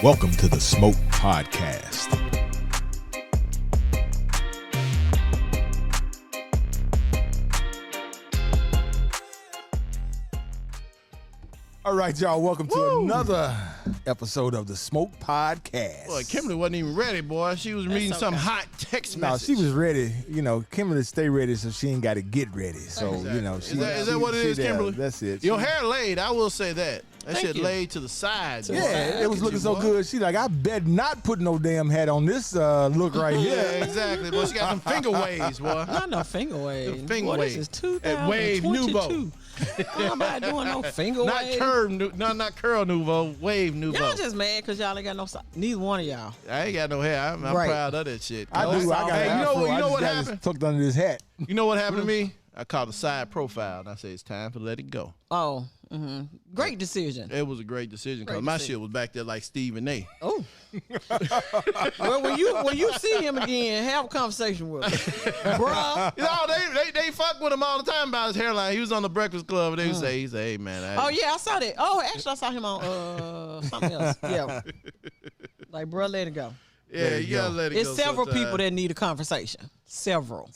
Welcome to the Smoke Podcast. All right, y'all. Welcome to another episode of the Smoke Podcast. Boy, Kimberly wasn't even ready, boy. She was reading some hot text message. No, she was ready. You know, Kimberly stay ready, so she ain't got to get ready. So, Exactly. you know, Is that what it is, Kimberly? That's it. Your hair laid, I will say that. That shit you. laid to the side. Yeah, boy. it was looking so good. She like, I bet not put no damn hat on this look right here. Yeah, exactly. Boy, she got some finger waves, boy. Not no finger wave. Finger What wave. is this, At Wave 2022? Nouveau. Nobody doing no finger Not wave. curve, not curl nouveau, wave nouveau. Y'all just mad because y'all ain't got no side. Neither one of y'all. I ain't got no hair. I'm Right. proud of that shit. I do. I got Hey, an you know afro. what- you know I what just got happened? this tucked under this hat. You know what happened to me? I caught a side profile, and I said, it's time to let it go. Oh, great decision. It was a great decision because Great my decision. shit was back there like Stephen A. Oh. Well, when you see him again, have a conversation with him. Bruh. You know, they fuck with him all the time about his hairline. He was on the Breakfast Club, and they say, hey, man. Oh, yeah, I saw that. Oh, actually, I saw him on something else. Yeah. Like, bruh, let it go. Yeah, you gotta let it It's go. several sometime. people that need a conversation. Several.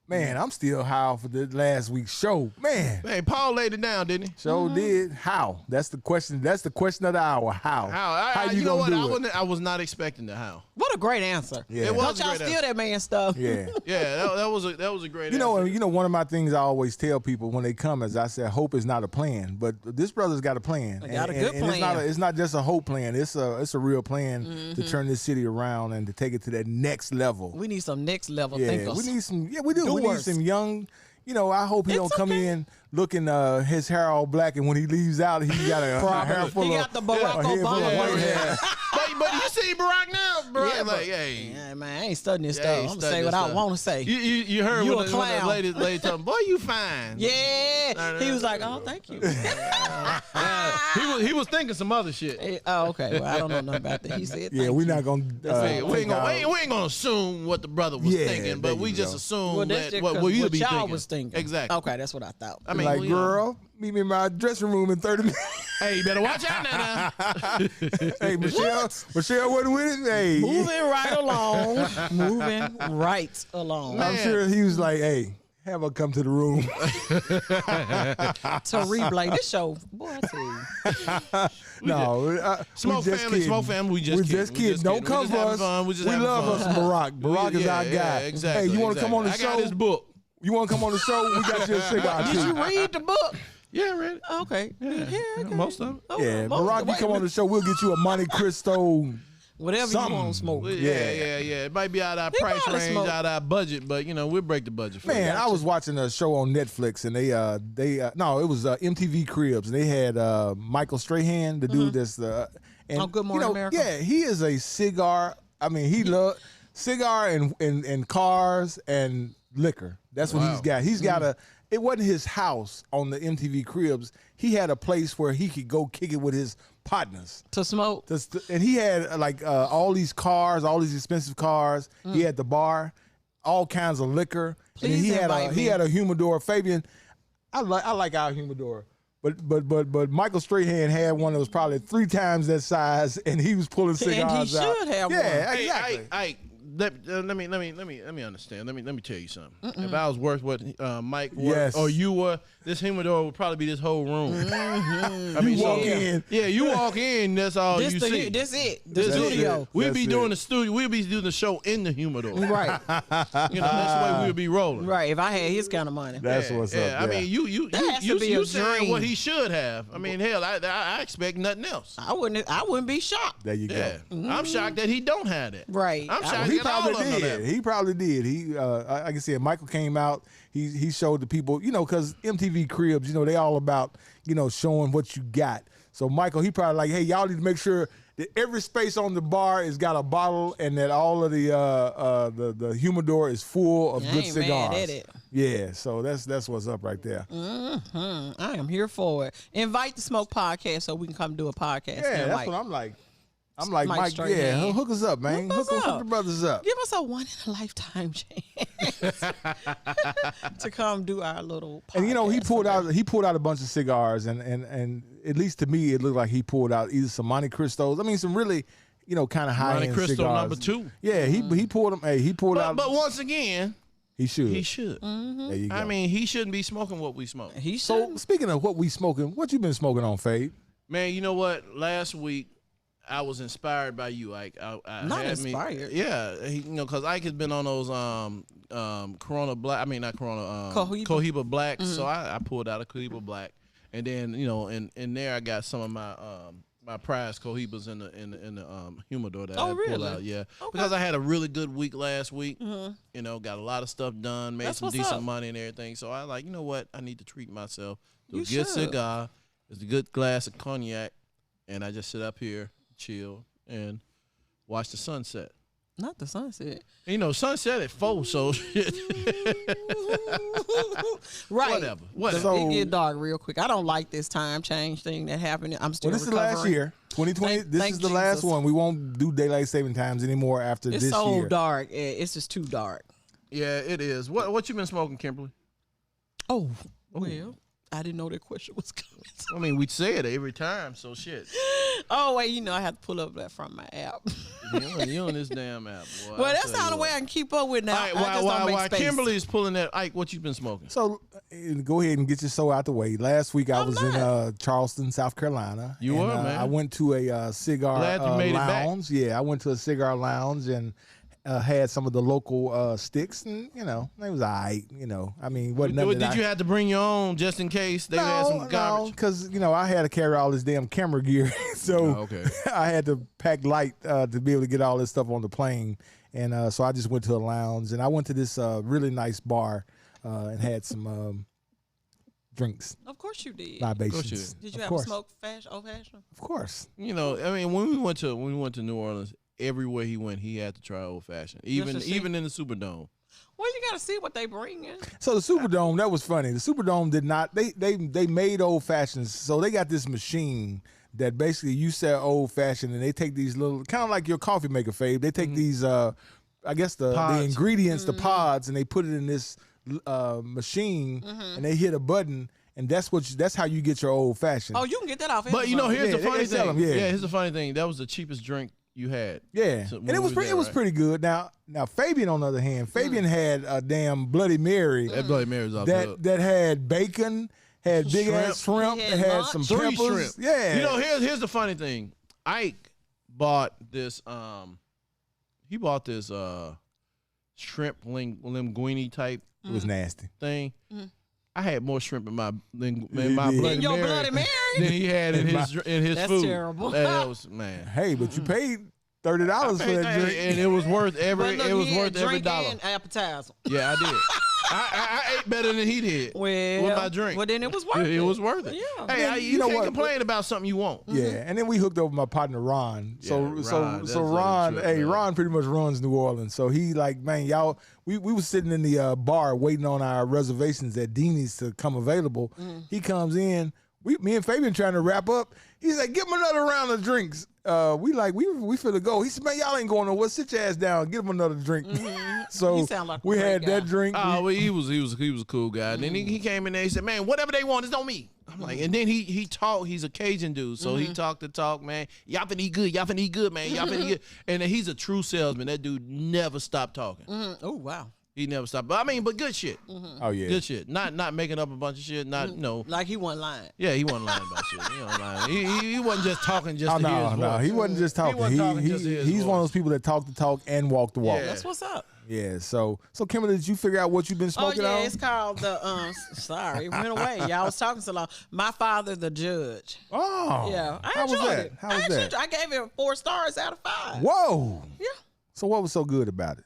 Man, I'm still high for the last week's show. Man, Hey, Paul laid it down, didn't he? show did. How? That's the question. That's the question of the hour. How? How you know gonna what? do it? I was not expecting the how. What a great answer. Yeah. It was Don't a y'all great steal that man stuff. Yeah. Yeah, that was a great. You know, answer. one of my things I always tell people when they come is I said, hope is not a plan, but this brother's got a plan. Got a good plan. It's not just a hope plan. It's a real plan to turn this city around and to take it to that next level. We need some next level Yeah, thinkers. we need some. Yeah, we do. We need Doers. some young. You know, I hope he don't come in looking his hair all black, and when he leaves out, he got a hair full He of got the Barack a head full of Obama white hair. hair. but you see Barack now, bro. Yeah, Like, hey. Yeah, man, I ain't studying this Yeah, stuff. ain't I'm gonna studying say what this I stuff. want to say. You heard You when a the clown. lady told him, boy, you fine. Yeah, he was like, "Oh, thank you." He was thinking some other shit. Oh, okay. Well, I don't know nothing about that. He said, Yeah, thank we're you. not gonna. We ain't gonna assume what the brother was Yeah, thinking, there but we you just go. assume Well, that's that just what 'cause you what be y'all thinking. was thinking. Exactly. Okay, that's what I thought. I mean, Like, well, you know. girl, meet me in my dressing room in 30 minutes. Hey, you better watch out now. Hey, Michelle wasn't with it. Hey, Moving right along. Moving right along. I'm sure he was like, hey, have her come to the room. To replay this show, boy, I tell you. No, Smoke family, we just kidding. Don't come for us. We love us some Barack. Barack is our guy. Yeah, exactly. Hey, you want to come on the I show? got his book. You want to come on the show? We got you a cigar Did you too. read the book? Yeah, I read it. Okay. Yeah, okay. Most of it. Oh, Yeah, most- Barack, you wait a come on minute. the show, we'll get you a Monte Cristo. Whatever something. you want to smoke. Yeah. It might be out of our price probably range, smoke. out of our budget, but we'll break the budget for you. Man, I was watching a show on Netflix, and it was MTV Cribs, and they had Michael Strahan, the dude that's and Oh, Good Morning America. Yeah, he is a cigar. I mean, he loves cigar and cars and liquor. That's what he's got. He's got it wasn't his house on the MTV Cribs. He had a place where he could go kick it with his partners. To smoke. And he had all these cars, all these expensive cars. He had the bar, all kinds of liquor. And then Please he invite me. had a humidor. Fabian, I like our humidor. But Michael Strahan had one that was probably 3 times that size, and he was pulling cigars out. should have one. Yeah, Hey, exactly. let me understand. Let me tell you something. If I was worth what Mike was, Yes. or you were, this humidor would probably be this whole room. I mean, You walk in. Yeah, you walk in. That's all you see. This it. The This is studio. it. We'll That's be it. doing the studio. We'll be doing the show in the humidor. Right. That's the way we'll be rolling. Right. If I had his kind of money. That's what's up. I mean, you That has to be a saying dream. what he should have. I mean, hell, I expect nothing else. I wouldn't be shocked. There you go. Yeah, I'm shocked that he don't have that. Right. I'm shocked He that all probably of them know did. that. He probably did. He, like I said, Michael came out. He showed the people, because MTV Cribs, they all about, showing what you got. So Michael, he probably like, hey, y'all need to make sure that every space on the bar has got a bottle, and that all of the humidor is full of I good ain't cigars. mad at it. Yeah, so that's what's up right there. I am here for it. Invite the Smoke Podcast so we can come do a podcast. Yeah, here, that's Mike. what I'm like. I'm like, Mike Mike, straight yeah, hand. hook us up, man. Hook us Hook up. the brothers up. Give us a once-in-a-lifetime chance to come do our little podcast. And you know, he pulled out a bunch of cigars, and at least to me, it looked like he pulled out either some Monte Cristos. I mean, some really, you know, kind of high Monte end Cristo cigars. #2. Yeah, he pulled them. Hey, he pulled out. But once again, he should. he should. There you go. I mean, he shouldn't be smoking what we smoke. He so should. speaking of what we smoking, what you been smoking on, Fade? Man, you know what? Last week, I was inspired by you, Ike. I Not had inspired. You know, because Ike has been on those Corona Black. I mean, not Corona. Cohiba Blacks. So I pulled out a Cohiba Black, and then you know, in there I got some of my my prize Cohibas in the humidor that I pulled really? out. Yeah, Okay. because I had a really good week last week. You know, got a lot of stuff done, made That's some what's decent up. money and everything. So I like, you know what? I need to treat myself to You a good should. cigar. It's a good glass of cognac, and I just sit up here, chill, and watch the sunset. Not the sunset. You know, sunset at 4, so shit. Right. Whatever. So- It get dark real quick. I don't like this time change thing that happened. I'm still Well, this recovering. is last year, 2020. This Thank is the last Jesus. one. We won't do daylight saving times anymore after It's this so year. dark. It's just too dark. Yeah, it is. What you been smoking, Kimberly? Oh, well, I didn't know that question was coming. I mean, we say it every time, so shit. Oh, wait, you know, I have to pull up that from my app. You on this damn app, boy. Well, I that's tell the you only way what. I can keep up with now. All right, I just don't while make space. Kimberly's pulling that, Ike, what you been smoking? So go ahead and get your soul out the way. Last week I was in Charleston, South Carolina. You and, were, man. I went to a cigar Glad you made it back. lounge. Yeah, I went to a cigar lounge and had some of the local sticks, and you know, it was all right. You know, I mean, wasn't nothing. Did you have to bring your own just in case they had some garbage? because you know I had to carry all this damn camera gear, so Okay. I had to pack light to be able to get all this stuff on the plane, and so I just went to a lounge, and I went to this really nice bar and had some drinks, Of course you did. libations. Did you Of ever course. smoke old fashioned? Of course. You know, I mean, when we went to New Orleans, everywhere he went, he had to try old fashioned. Even to see. in the Superdome. Well, you got to see what they bring in. So the Superdome, that was funny. The Superdome did not. They made old fashions. So they got this machine that basically you sell old fashioned, and they take these little, kind of like your coffee maker, Fave. They take these, I guess the Pods. ingredients, the pods, and they put it in this machine, and they hit a button, and that's how you get your old fashioned. Oh, you can get that off. But you know, Amazon. here's the Yeah, funny they sell thing. 'em, yeah. Here's the funny thing. That was the cheapest drink you had. Yeah, So and when it we was was there, right? pretty good. Now Fabian, on the other hand, Fabian had a damn Bloody Mary That Bloody Mary's off the hook. that had bacon, had big ass shrimp, He it had had lunch. some 3 peppers. shrimp. Yeah, You know, here's the funny thing. Ike bought this shrimp linguine type it was nasty. thing. I had more shrimp in my did. Bloody In your Mary Bloody Mary? than he had in his That's food. terrible. That was, man. Hey, but you paid $30 for that drink. And it was worth every But look, he had every drink dollar. and appetizer. Yeah, I did. I ate better than he did Well, with my drink. Well, then it was worth it. It was worth it. Yeah. Hey, you know can't what? complain about something you want. Yeah, and then we hooked up with my partner Ron. Yeah, So Ron, so that's so a Ron, trip, hey, man. Ron pretty much runs New Orleans. So he like, man, y'all, we was sitting in the bar waiting on our reservations at Deanie's to come available. He comes in. Me and Fabian trying to wrap up. He's like, give him another round of drinks. We finna go. He said, man, y'all ain't going nowhere. Sit your ass down. Give him another drink. So You sound like a we great had guy. that drink. Oh, well, he was a cool guy. And then he came in there. He said, "Man, whatever they want is on me." I'm like, and then he talked. He's a Cajun dude, so he talked the talk, man. Y'all finna eat good. Y'all finna eat good, man. Y'all finna eat good. And then he's a true salesman. That dude never stopped talking. Oh, wow. He never stopped. But I mean, but good shit. Oh yeah. Good shit. Not making up a bunch of shit. Not no. Like he wasn't lying. Yeah, he wasn't lying about shit. He wasn't lying. He wasn't just talking just Oh, to hear his no, voice. he wasn't just talking. wasn't talking just to hear his He's one of voice. those people that talk the talk and walk the walk. Yeah. That's what's up. Yeah, so Kimberly, did you figure out what you've been Oh, smoking yeah, on? it's called the, sorry, it went away. Y'all was talking so long. My Father, the Judge. Oh, Yeah, I how was enjoyed that? it. How was that? I gave it 4 stars out of 5. Whoa! Yeah. So what was so good about it?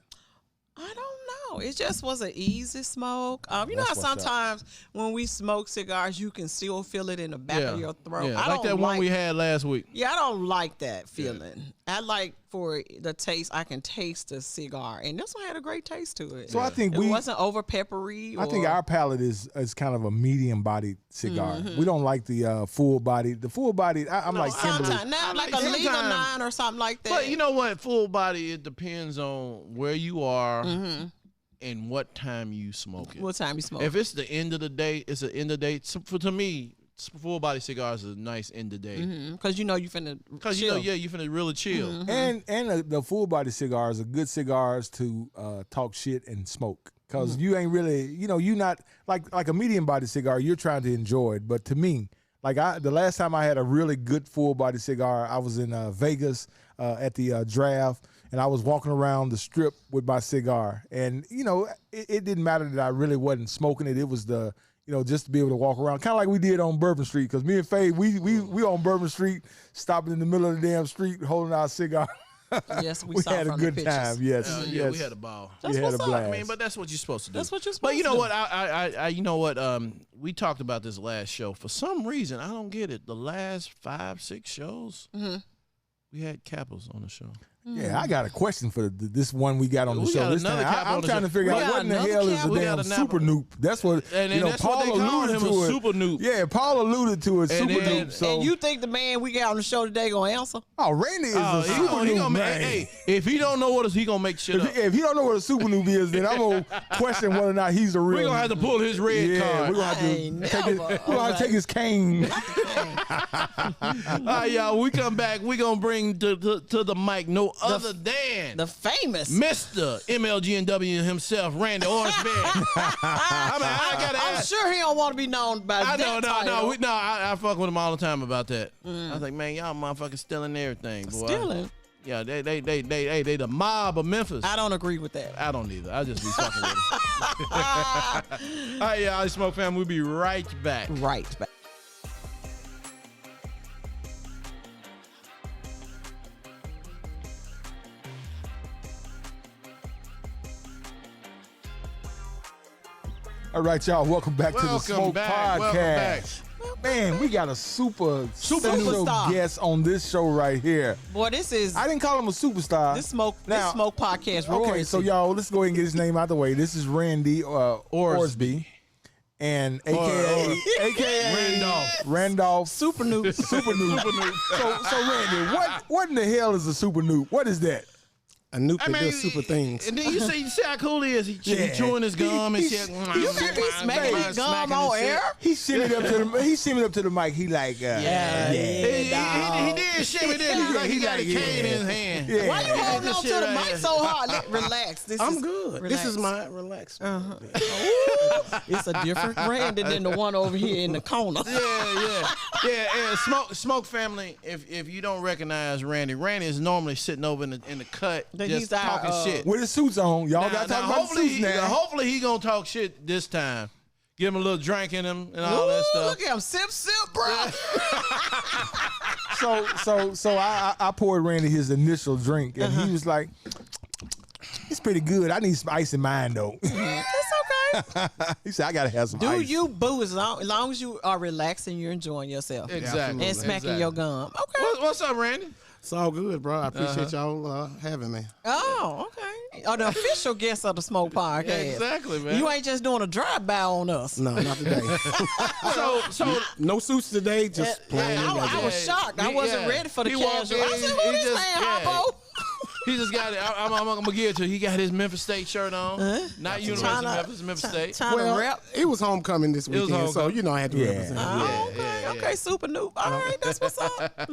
I don't know. know. It just was an easy smoke. You know how sometimes when we smoke cigars, you can still feel it in the back of your throat. Yeah, like that one we had last week. Yeah, I don't like that feeling. I like for the taste. I can taste the cigar, and this one had a great taste to it. So I think it wasn't over peppery. I think our palate is kind of a medium bodied cigar. We don't like the full body. The full body, I'm like Kimberly. Now, like a Liga 9 or something like that. But you know what? Full body, it depends on where you are and what time you smoke it. What time you smoke? If it's the end of the day, it's an end of the day. So to me, full body cigars is a nice end of the day. Because you know you finna chill. You finna really chill. And the full body cigars are good cigars to talk shit and smoke. Because you ain't really, you not like a medium body cigar, you're trying to enjoy it. But to me, the last time I had a really good full body cigar, I was in Vegas at the draft, and I was walking around the strip with my cigar. And, it didn't matter that I really wasn't smoking it. It was just to be able to walk around, kind of like we did on Bourbon Street. Because me and Faye, we on Bourbon Street, stopping in the middle of the damn street, holding our cigar. Yes, we had a good time. Yes, yes, we had a ball. That's we had a what's up. blast. I mean, but that's what you're supposed to do. That's what you're supposed to do. But you know what? I you know what? We talked about this last show. For some reason, I don't get it. The last 5-6 shows, we had Capos on the show. Yeah, I got a question for this one we got on the We show got this time. another Cap on I'm the trying show. to figure We out got what in the another hell is Cap? the We damn got a Super Nupe. That's what And that's what Paul they call alluded him, to a it. Super Nupe. Yeah, Paul alluded to it, And Super then- Nupe. So, And you think the man we got on the show today gonna answer? Randy is a He Super gonna Nupe make, man. hey, if he don't know what it is, he gonna make shit up. If you don't know what a Super Nupe is, then I'm gonna question whether or not he's a real. We're gonna have to pull his red card. We're gonna have to take his cane. All right, y'all. We come back. We gonna bring to the mic no other than The famous. Mr. MLGNW himself, Randy Orsby. I gotta I'm ask. sure he don't want to be known by that title. I fuck with him all the time about that. I was like, man, y'all motherfuckers stealing everything, boy. Stealing? Yeah, they the mob of Memphis. I don't agree with that. I don't either. I just be fucking with them. All right, y'all. Smoke Fam. We'll be right back. Right back. All right, y'all. Welcome back to the Welcome Smoke back. Welcome back. Podcast. Man, we got a super special Superstar. guest on this show right here. Boy, this is I didn't call him a superstar. this smoke podcast. Okay, royalty. so y'all, let's go ahead and get his name out the way. This is Randy Orsby, and AKA Randolph Super Nupe. Super Nupe. So Randy, what in the hell is a Super Nupe? What is that? A nuke that does super things. And then you see how cool he is. He chewing his gum and shit. You think he's smacking his gum on air? He shimmied up to the mic. He like, He did shimmy this. He got a cane in his hand. yeah. Why you holding on to the right mic here. so hard? Relax. I'm good. Relax. This is my relax. It's a different Randy than the one over here in the corner. Yeah. Smoke family. If you don't recognize Randy is normally sitting over in the cut, Then just he's our, talking shit. With his suits on, y'all got to talk about the suits now. Hopefully he gonna talk shit this time. Give him a little drink in him and all that stuff. Look at him, sip, bro. So I poured Randy his initial drink, and he was like, "It's pretty good. I need some ice in mine, though." It's okay. He said, "I gotta have some Do ice." you boo as long as you are relaxed and you're enjoying yourself Exactly. and smacking your gum? Okay. What's up, Randy? It's all good, bro. I appreciate y'all having me. Oh, okay. Oh, the official guest of the Smoke Podcast. Yeah, exactly, man. You ain't just doing a drive-by on us. No, not today. So No suits today, just plain. I was shocked. I wasn't ready for the He walked casual. in, I said, who he this just- man, yeah. Hoppo? he just got it. I'm gonna give it to you. He got his Memphis State shirt on. Not University of Tryna- Memphis State. Trying to rap. It was homecoming this was weekend, so homecoming. I had to represent. Oh, okay, Super Nupe. All right, that's what's up.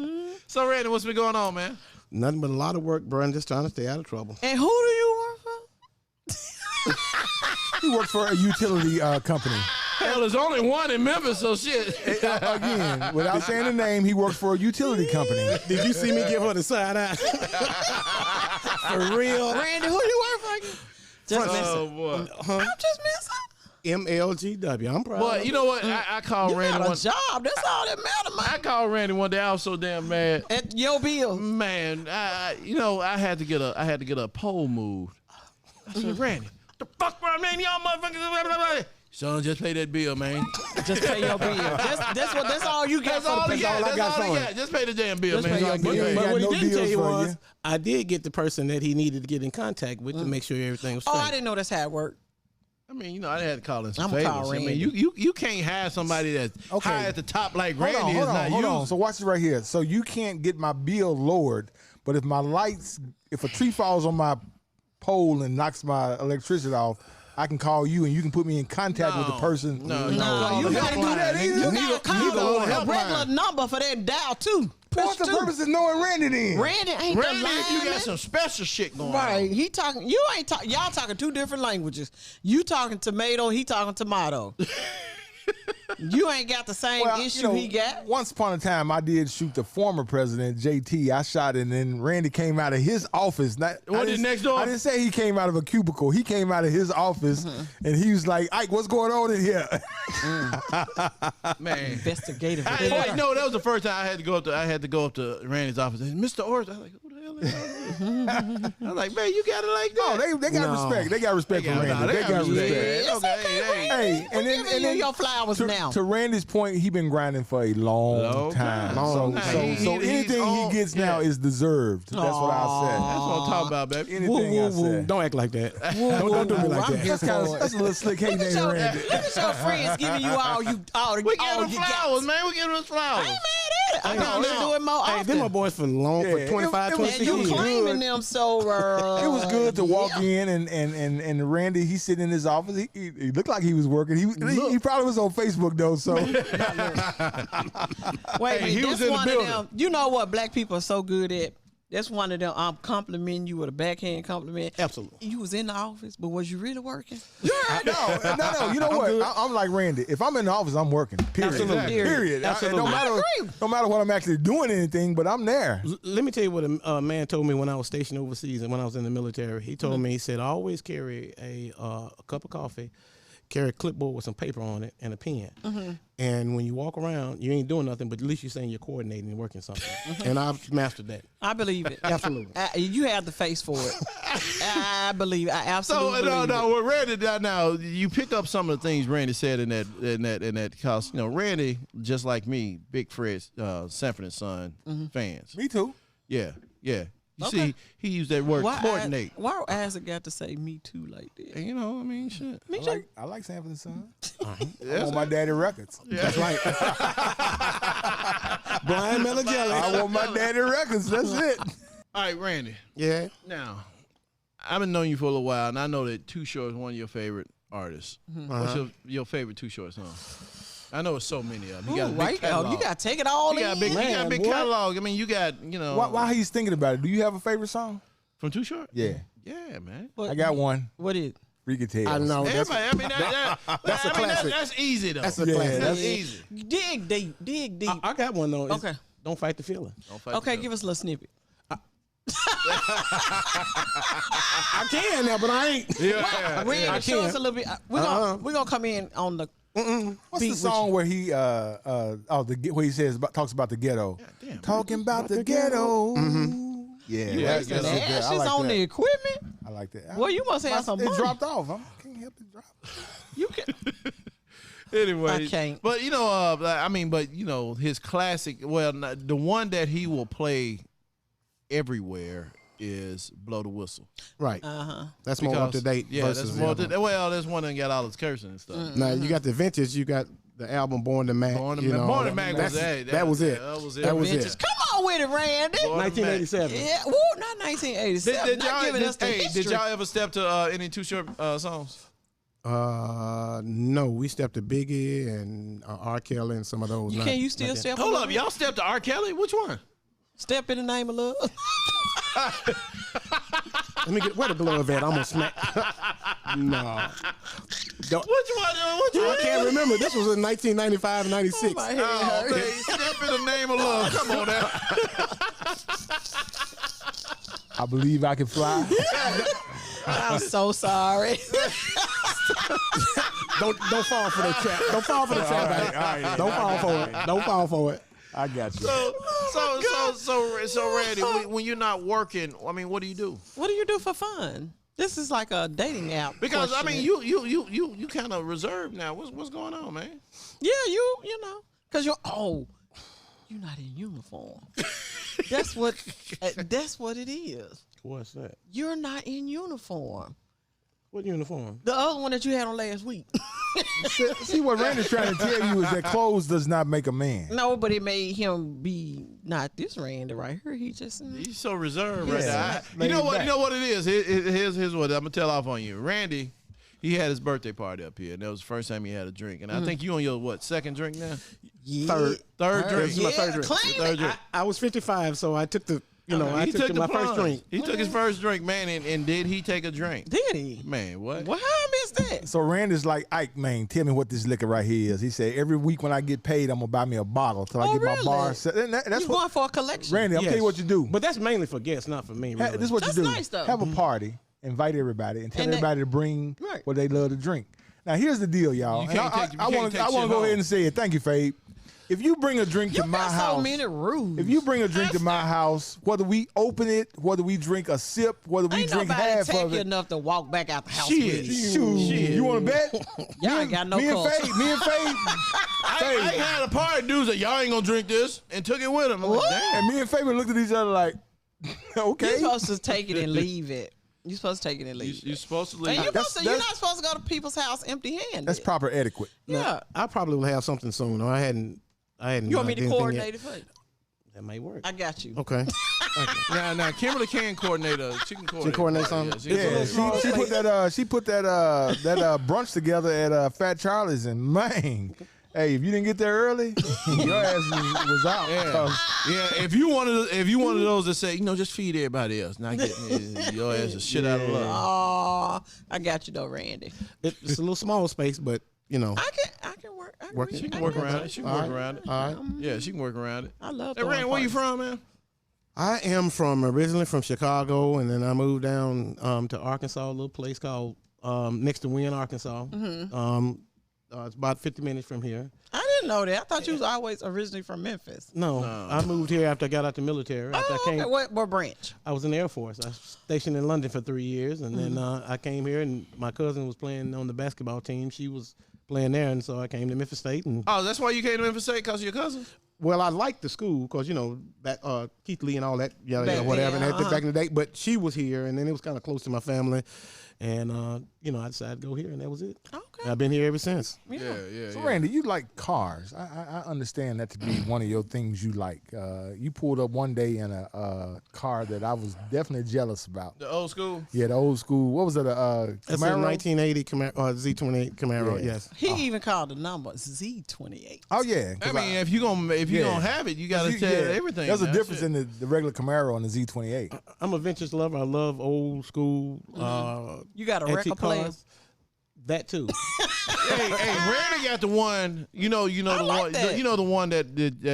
So Randy, what's been going on, man? Nothing but a lot of work, bro, and just trying to stay out of trouble. And who do you work for? He works for a utility company. Hell, there's only one in Memphis, so shit. Again, without saying the name, he works for a utility company. Did you see me give her the side eye? For real? Randy, who you work for again? Just Oh missing. boy. I'm just missing. MLGW. I'm proud. Boy, of you it. know what? I called You Randy got a one. job. That's all that matters, man. I called Randy one day. I was so damn mad. At your bill. Man, I had to get a pole moved. I said, Randy, what The fuck, bro, man, y'all motherfuckers. Son, just pay that bill, man. Just pay your bill. That's all you got. That's all he got. I got for him. Just pay the damn bill, Just man. pay your bill. But what he no didn't tell deals you for was, you. I did get the person that he needed to get in contact with to make sure everything was straight. Oh, I didn't know that's how it worked. I mean, you know, I had to call in some I'ma call favors. I mean, Randy. you can't have somebody that's Okay. high at the top like Hold Randy on, is not hold on. used. So watch it right here. So you can't get my bill lowered, but if if a tree falls on my pole and knocks my electricity off, I can call you and you can put me in contact with the person. No, No, you gotta do that. You gotta call a regular number for that dial too. What's the purpose of knowing Randy then? Randy ain't Randy, the if you got lineman. some special shit going Right, on. he talking. You ain't talking. Y'all talking two different languages. You talking tomato. He talking tomato. You ain't got the same issue he got. Once upon a time, I did shoot the former president, JT. I shot it, and then Randy came out of his office. What, his next door? I didn't say he came out of a cubicle. He came out of his office, and he was like, Ike, what's going on in here? Man. Investigative. Wait, no, that was the first time I had to go up to Randy's office. And Mr. Orsby, I was like, who the hell is that? I was like, man, you got it like that. No, they got respect. They got respect for Randy. They got respect. It's okay, Hey, and then and then your flowers now. To Randy's point, he been grinding for a long time. Long So time. anything he gets now is deserved. That's what I said. That's what I'm talking about, baby. Anything I said. Don't act like that. Don't do me like that. That's a little slick hate name, Randy. Look at your friends giving you all We give him flowers, man. We give him flowers. I ain't mad at it. I'm gonna do it more Hey, often. them my boys for 25, it was 26 And you years. claiming them so It was good to walk in and Randy, he's sitting in his office. He looked like he was working. He probably was on Facebook though. So Wait, Hey, he that's was in the one building. of them. You know what black people are so good at? That's one of them. I'm complimenting you with a backhand compliment. Absolutely. You was in the office, but was you really working? yeah, no. You know what? I'm like Randy. If I'm in the office, I'm working. Period. Absolutely. Period. Absolutely. No matter what I'm actually doing anything, but I'm there. Let me tell you what a man told me when I was stationed overseas and when I was in the military. He told me, he said, always carry a cup of coffee, carry a clipboard with some paper on it and a pen. And when you walk around, you ain't doing nothing, but at least you're saying you're coordinating and working something. And I've mastered that. I believe it. Absolutely. You have the face for it. I believe. I absolutely believe it. What Randy did now, you pick up some of the things Randy said in that cause, you know, Randy, just like me, big Fred Sanford and Son fans. Me too. Yeah. You Okay. see, he used that word coordinate. Why Isaac got to say me too like that? And, you know, I mean, shit. Me too. I like Sanford and Son. Yes, I want my daddy records. That's right. Brian Melagelli. I want my daddy records. That's it. All right, Randy. Yeah. Now, I've been knowing you for a little while, and I know that Too Short is one of your favorite artists. What's your favorite Too Short song? I know it's so many of them. You got a big catalog. You got to take it all You got a big, in. catalog. I mean, you got, you know. While he's thinking about it, do you have a favorite song? From Too Short? Yeah. Yeah, man. I got one. What is? Freaky Tales. I know. That's, Everybody, I mean, that's a classic. That's easy, though. That's a Yeah, classic. That's easy. Dig deep. Dig deep. I got one, though. It's Okay. Don't fight the feeling. Don't fight Okay, the give us a little snippet. I can now, but I ain't. Yeah. Randy, I show us can. a little bit. We're gonna come in on the What's beat the with song where he where he says talks about the ghetto? damn. Talking about the ghetto. Yeah, that's the good. I ashes like on that. the equipment. I like that. Well, you must have some It money. dropped off. I can't help it drop. You can. Anyway, I can't. But you know, I mean, but you know, his classic. Well, the one that he will play everywhere is "Blow the Whistle." Right. Uh-huh. That's more up to date. Yeah, versus that's more. the other one. Well, there's one that got all his cursing and stuff. Now you got the vintage. You got the album "Born to Mac." Born to you Mac. know, Born to Mac was that's- that. That was it. That was it. That was it. Vintage. Come on with it, Randy. Born to Mac. 1987. Yeah, woo, not 1987. Did not y'all, giving us the history. did y'all ever step to any Too Short songs? No, we stepped to Biggie and R. Kelly and some of those. Can you still step? Hold a up, little y'all stepped to R. Kelly? Which one? bit? Step in the name of love. Let me get where the glove at. I'm gonna smack. No. Don't, Which one? I can't remember. This was in 1995, 96. My head Oh, hurt. man, step in the name of love. Come on now. I believe I can fly. I'm so sorry. Don't fall for the trap. Don't fall for the trap. Buddy. Don't fall for it. Don't fall for it. I got you. So Randy, when you're not working, I mean, what do you do? What do you do for fun? This is like a dating app. Because question. I mean, you kind of reserved now. What's going on, man? Yeah, you know, because you're not in uniform. That's what it is. What's that? You're not in uniform. What uniform? The other one that you had on last week. See what Randy's trying to tell you is that clothes does not make a man. No, but it made him be not this Randy right here. He just He's so reserved right Yeah, now. You know what? back. You know what it is. Here's what I'm gonna tell off on you. Randy, he had his birthday party up here, and that was the first time he had a drink. And I think you on your second drink now? yeah. Third drink. This is my third drink. Claim Third it. drink. I was 55, so I took the, I took my first drink. He took his first drink, man, and did he take a drink? Did he? Man, what? Well, how I missed that? So Randy's like, Ike, man, tell me what this liquor right here is. He said, every week when I get paid, I'm going to buy me a bottle till I Oh, get my really? bar set. And that's You what, going for a collection? Randy, I'll tell you what you do. But that's mainly for guests, not for me, really. This is what That's you do. nice, though. Have a party, invite everybody, and tell And everybody to bring Right. what they love to drink. Now, here's the deal, y'all. You And can't I take- you want can't to take go shit ahead home. and say it. Thank you, Fabe. If you bring a drink You to my got house, so many rules. if you bring a drink to my house, whether we open it, whether we drink a sip, whether we Ain't drink nobody half take of you it, enough to walk back out the house Shit. with you. shoot, you want to bet? Y'all ain't got no me and culture. Fabe, me and Fabe, I had a party, dudes that y'all ain't gonna drink this, and took it with him. I'm like, What? damn. and me and Fabe looked at each other like, okay. You're supposed to take it and leave it. You're supposed to take it and leave You're it. supposed to And leave. you're, That's- you're not supposed to go to people's house empty-handed. That's proper etiquette. Yeah. I probably will have something soon. Or I hadn't. You want me to did anything coordinate yet. it for you? That may work. I got you. Okay. Now, Kimberly can coordinate a. She can coordinate. coordinate a party, something? yeah. Yeah, small she put that brunch together at Fat Charlie's, and man, hey, if you didn't get there early, your ass was out. Yeah. 'Cause Yeah, if you one of those that say, just feed everybody else, not get your ass a shit out of love. Oh, I got you though, Randy. It's a little small space, but I can work. I Work- can She reach- can I work can around work. it. She can work around it. all right. Yeah, she can work around it. I love. Hey, Rand, where you from, man? I am originally from Chicago, and then I moved down to Arkansas, a little place called next to Wynn, Arkansas. It's about 50 minutes from here. I didn't know that. I thought you was always originally from Memphis. No, I moved here after I got out the military. After I came, Okay. What branch? I was in the Air Force. I was stationed in London for 3 years, and then I came here, and my cousin was playing on the basketball team. She was playing there, and so I came to Memphis State. And Oh, that's why you came to Memphis State, because of your cousin? well, I liked the school because back Keith Lee and all that, Back whatever, then, and back in the day. But she was here, and then it was kind of close to my family, and I decided to go here, and that was it. Okay. I've been here ever since. Yeah. So Randy, you like cars. I understand that to be one of your things you like. You pulled up one day in a car that I was definitely jealous about. The old school? Yeah, the old school. What was it? That's a Camaro? 1980 Camaro, Z28 Camaro. Yeah. Yes. He even called the number Z28. Oh yeah. 'cause I mean, if you gonna have it, you got to tell everything. There's a That's difference it. in the regular Camaro and the Z28. I'm a vintage lover. I love old school. You got a antique record player? cars. That too. hey, Randy got the one. The like one. that. You know the one that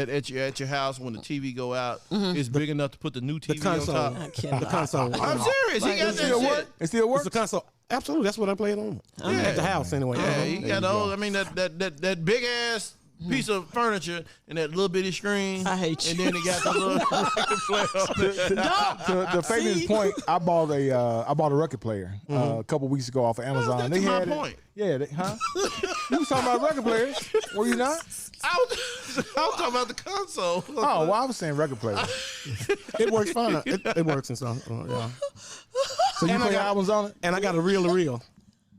at your house when the TV go out is big enough to put the new TV The on console. top. I cannot. The console. I'm serious. He got It that still shit. work? It still It's works? the console. Absolutely. That's what I play it on. At the house anyway. Yeah, he There got you those. go. I mean that big ass piece of furniture and that little bitty screen. I hate you. And then he got the little record player on it. To Fabian's See? point, I bought a record player a couple weeks ago off of Amazon. that's They my had point. it. Yeah, you was talking about record players, were you not? I was talking about the console. Oh, well, I was saying record players. It works fine. It works and stuff. Yeah. So you And I play got- albums on it? And I got a reel to reel.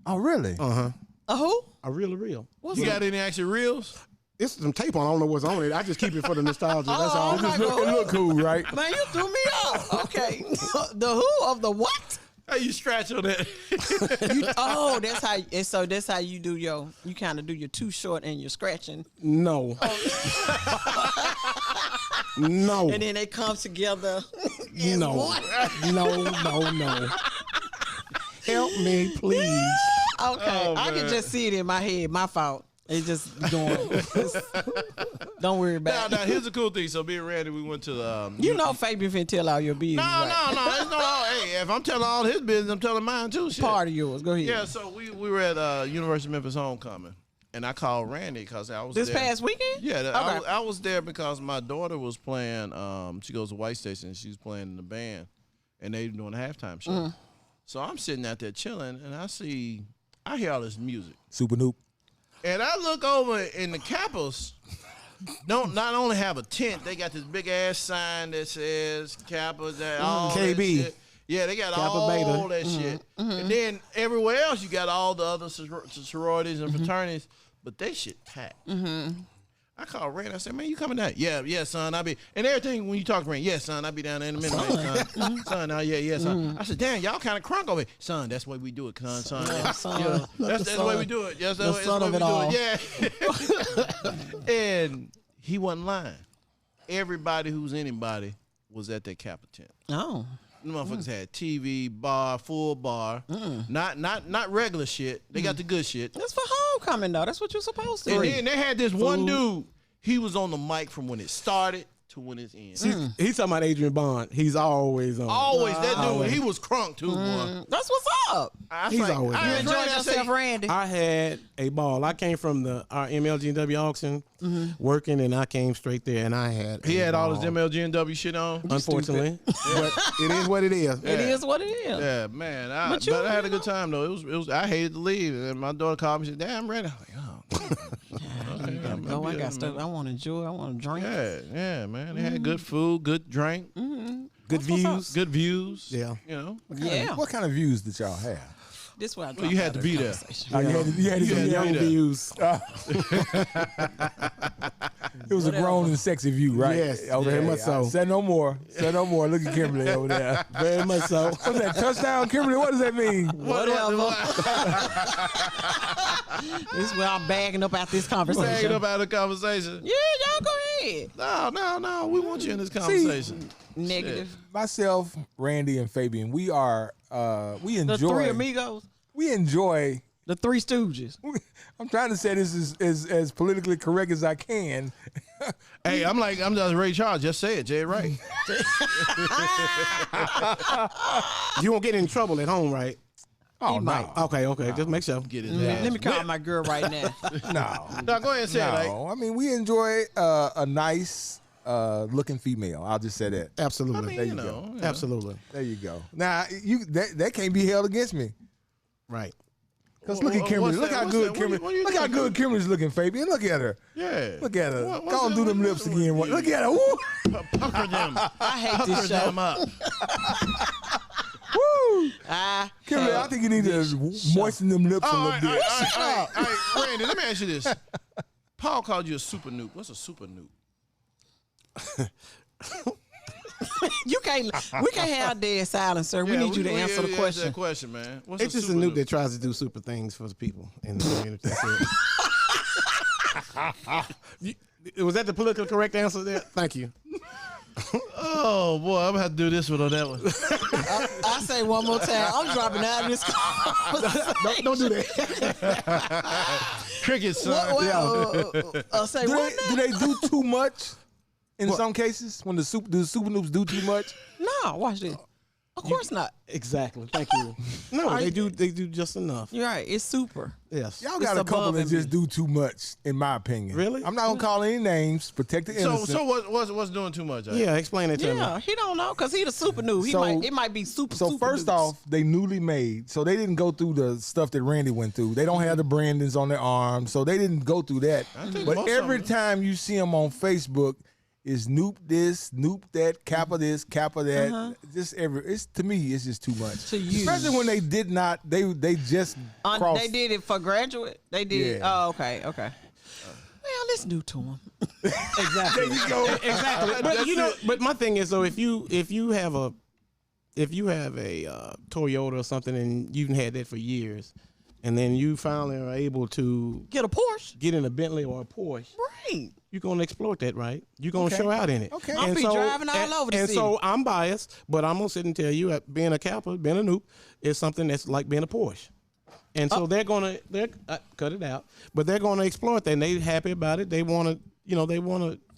Oh, really? A who? A reel to reel. You got any actual reels? It's some tape on. I don't know what's on it. I just keep it for the nostalgia. That's all. Oh, my It God. look cool, right? Man, you threw me off. Okay. The who of the what? How you scratch on that? Oh, that's how. And so that's how you do you kind of do your too short and your scratching, No. No. and then they come together. No. What? No. Help me, please. Okay, I can just see it in my head. My fault. It's just going. Don't worry about now, it. here's the cool thing. So me and Randy, we went to the. You know, Fabian finna tell all your business. No. right? It's no. Hey, if I'm telling all his business, I'm telling mine too. Shit. Part of yours. Go ahead. Yeah. So we were at University of Memphis homecoming, and I called Randy because I was This there. past weekend. Yeah, Okay. I was there because my daughter was playing. She goes to White Station. And she was playing in the band, and they were doing a halftime show. So I'm sitting out there chilling, and I hear all this music. Super Nupe. And I look over, and the Kappas don't not only have a tent, they got this big ass sign that says Kappas. All KB. That shit. Yeah, they got Kappa all Beta. that shit. And then everywhere else, you got all the other sororities and fraternities, but they shit packed. I called Randy. I said, man, you coming down? Yeah, son. I be and everything when you talk to Randy. Yeah, son. I be down there in a minute, man, son. Son, yeah, son. I said, damn, y'all kind of crunk over here, son. That's the way we do it, son. Yeah, that's the way we do it. Yes, that's the way we do it. Yeah. And he wasn't lying. Everybody who's anybody was at that Kappa tent. Oh. The motherfuckers had TV, bar, full bar. Not regular shit. They got the good shit. That's for homecoming, though. That's what you're supposed to. And then they had this one dude. He was on the mic from when it started to when it's ended. He's talking about Adrian Bond. He's always on. Always. That dude, he was crunk too, boy. That's what's up. He's always You enjoyed yourself, Randy. I had a ball. I came from our MLG&W auction working, and I came straight there, and I had He had all his ball. MLG&W shit on. Unfortunately. But it is what it is. It is what it is. Yeah, man. But But I had a good time though. It was. I hated to leave, and my daughter called me and said, "Damn, I'm ready." I'm like, oh. Go, I got stuff. I want to enjoy. I want to drink. Yeah, man. They had good food, good drink, Good views. good views. Yeah. You know. Yeah. What kind of views did y'all have? This way I Well, you had to be there. You had some young views. It was a grown and sexy view, right? Yes, okay. very much so. Say no more. Say no more. Look at Kimberly over there. Very much so. What's that, touchdown, Kimberly? What does that mean? Whatever. This is where I'm bagging up out this conversation. Bagging up out of the conversation. Yeah, y'all go ahead. No. We want you in this conversation. Negative. Myself, Randy, and Fabian, we are, we enjoy. The three amigos. We enjoy. The Three Stooges. I'm trying to say this as politically correct as I can. Hey, I'm just Ray Charles. Just say it, Jay. Right. You won't get in trouble at home, right? Oh, He no. might. Okay. Just make sure. Get his ass. Let me call my girl right now. No. Go ahead and say it. Like, No. I mean, we enjoy a nice looking female. I'll just say that. Absolutely. There you you go. know. Absolutely. There you go. Now, that can't be held against me. Right. Because look at Kimberly. what's Look that? how What's good that? Kimberly. What are you Look how doing? good Kimberly's looking, Fabian. Look at her. Yeah. Look at her. What's Go and do that? them lips again. Look at her. Woo. Pucker them. I hate Pucker this show. them up. Woo. I Kimberly, I think you need to moisten them lips a All little right, bit. all right, Randy, let me ask you this. Paul called you a super nuke. What's a super nuke? you can't. We can't have dead silence, sir. We need you to answer the Answer question. that question, man. What's It's just a super nuke that tries to do super things for the people in the community. That's it. Was that the politically correct answer there? Thank you. Oh boy, I'm gonna have to do this one on that one. I say one more time. I'm dropping out of this conversation. Don't do that. Cricket, son. Say Do what? they do too much in some cases when the super noobs do too much? No, watch this. Of course not. Exactly. Thank you. No, they do just enough. You're right. It's super. Yes. Y'all got a couple above that and just do too much, in my opinion. Really? I'm not gonna call any names. Protect the innocent. So what's doing too much? Yeah, explain it to me. Yeah, he don't know because he the super new. So- It might be super. So super first dudes. off, they newly made, so they didn't go through the stuff that Randy went through. They don't have the brandings on their arms, so they didn't go through that. think But most of every them- time you see them on Facebook, is Nupe this, Nupe that, Kappa this, Kappa that. Just it's to me, it's just too much. To you. Especially when they did not, they just crossed. They did it for graduate. They did. Yeah. Oh, okay. Well, let's do to him. Exactly. There you go. Exactly. But you know, but my thing is though, if you have a Toyota or something and you've had that for years, and then you finally are able to Get a Porsche. get in a Bentley or a Porsche, Right. you're gonna exploit that, right? You're gonna Okay. show out in it. Okay. I'll And be driving all over the and city. so I'm biased, but I'm gonna sit and tell you, being a Kappa, being a Nupe, is something that's like being a Porsche. And so they're cut it out, but they're gonna exploit that, and they happy about it. They want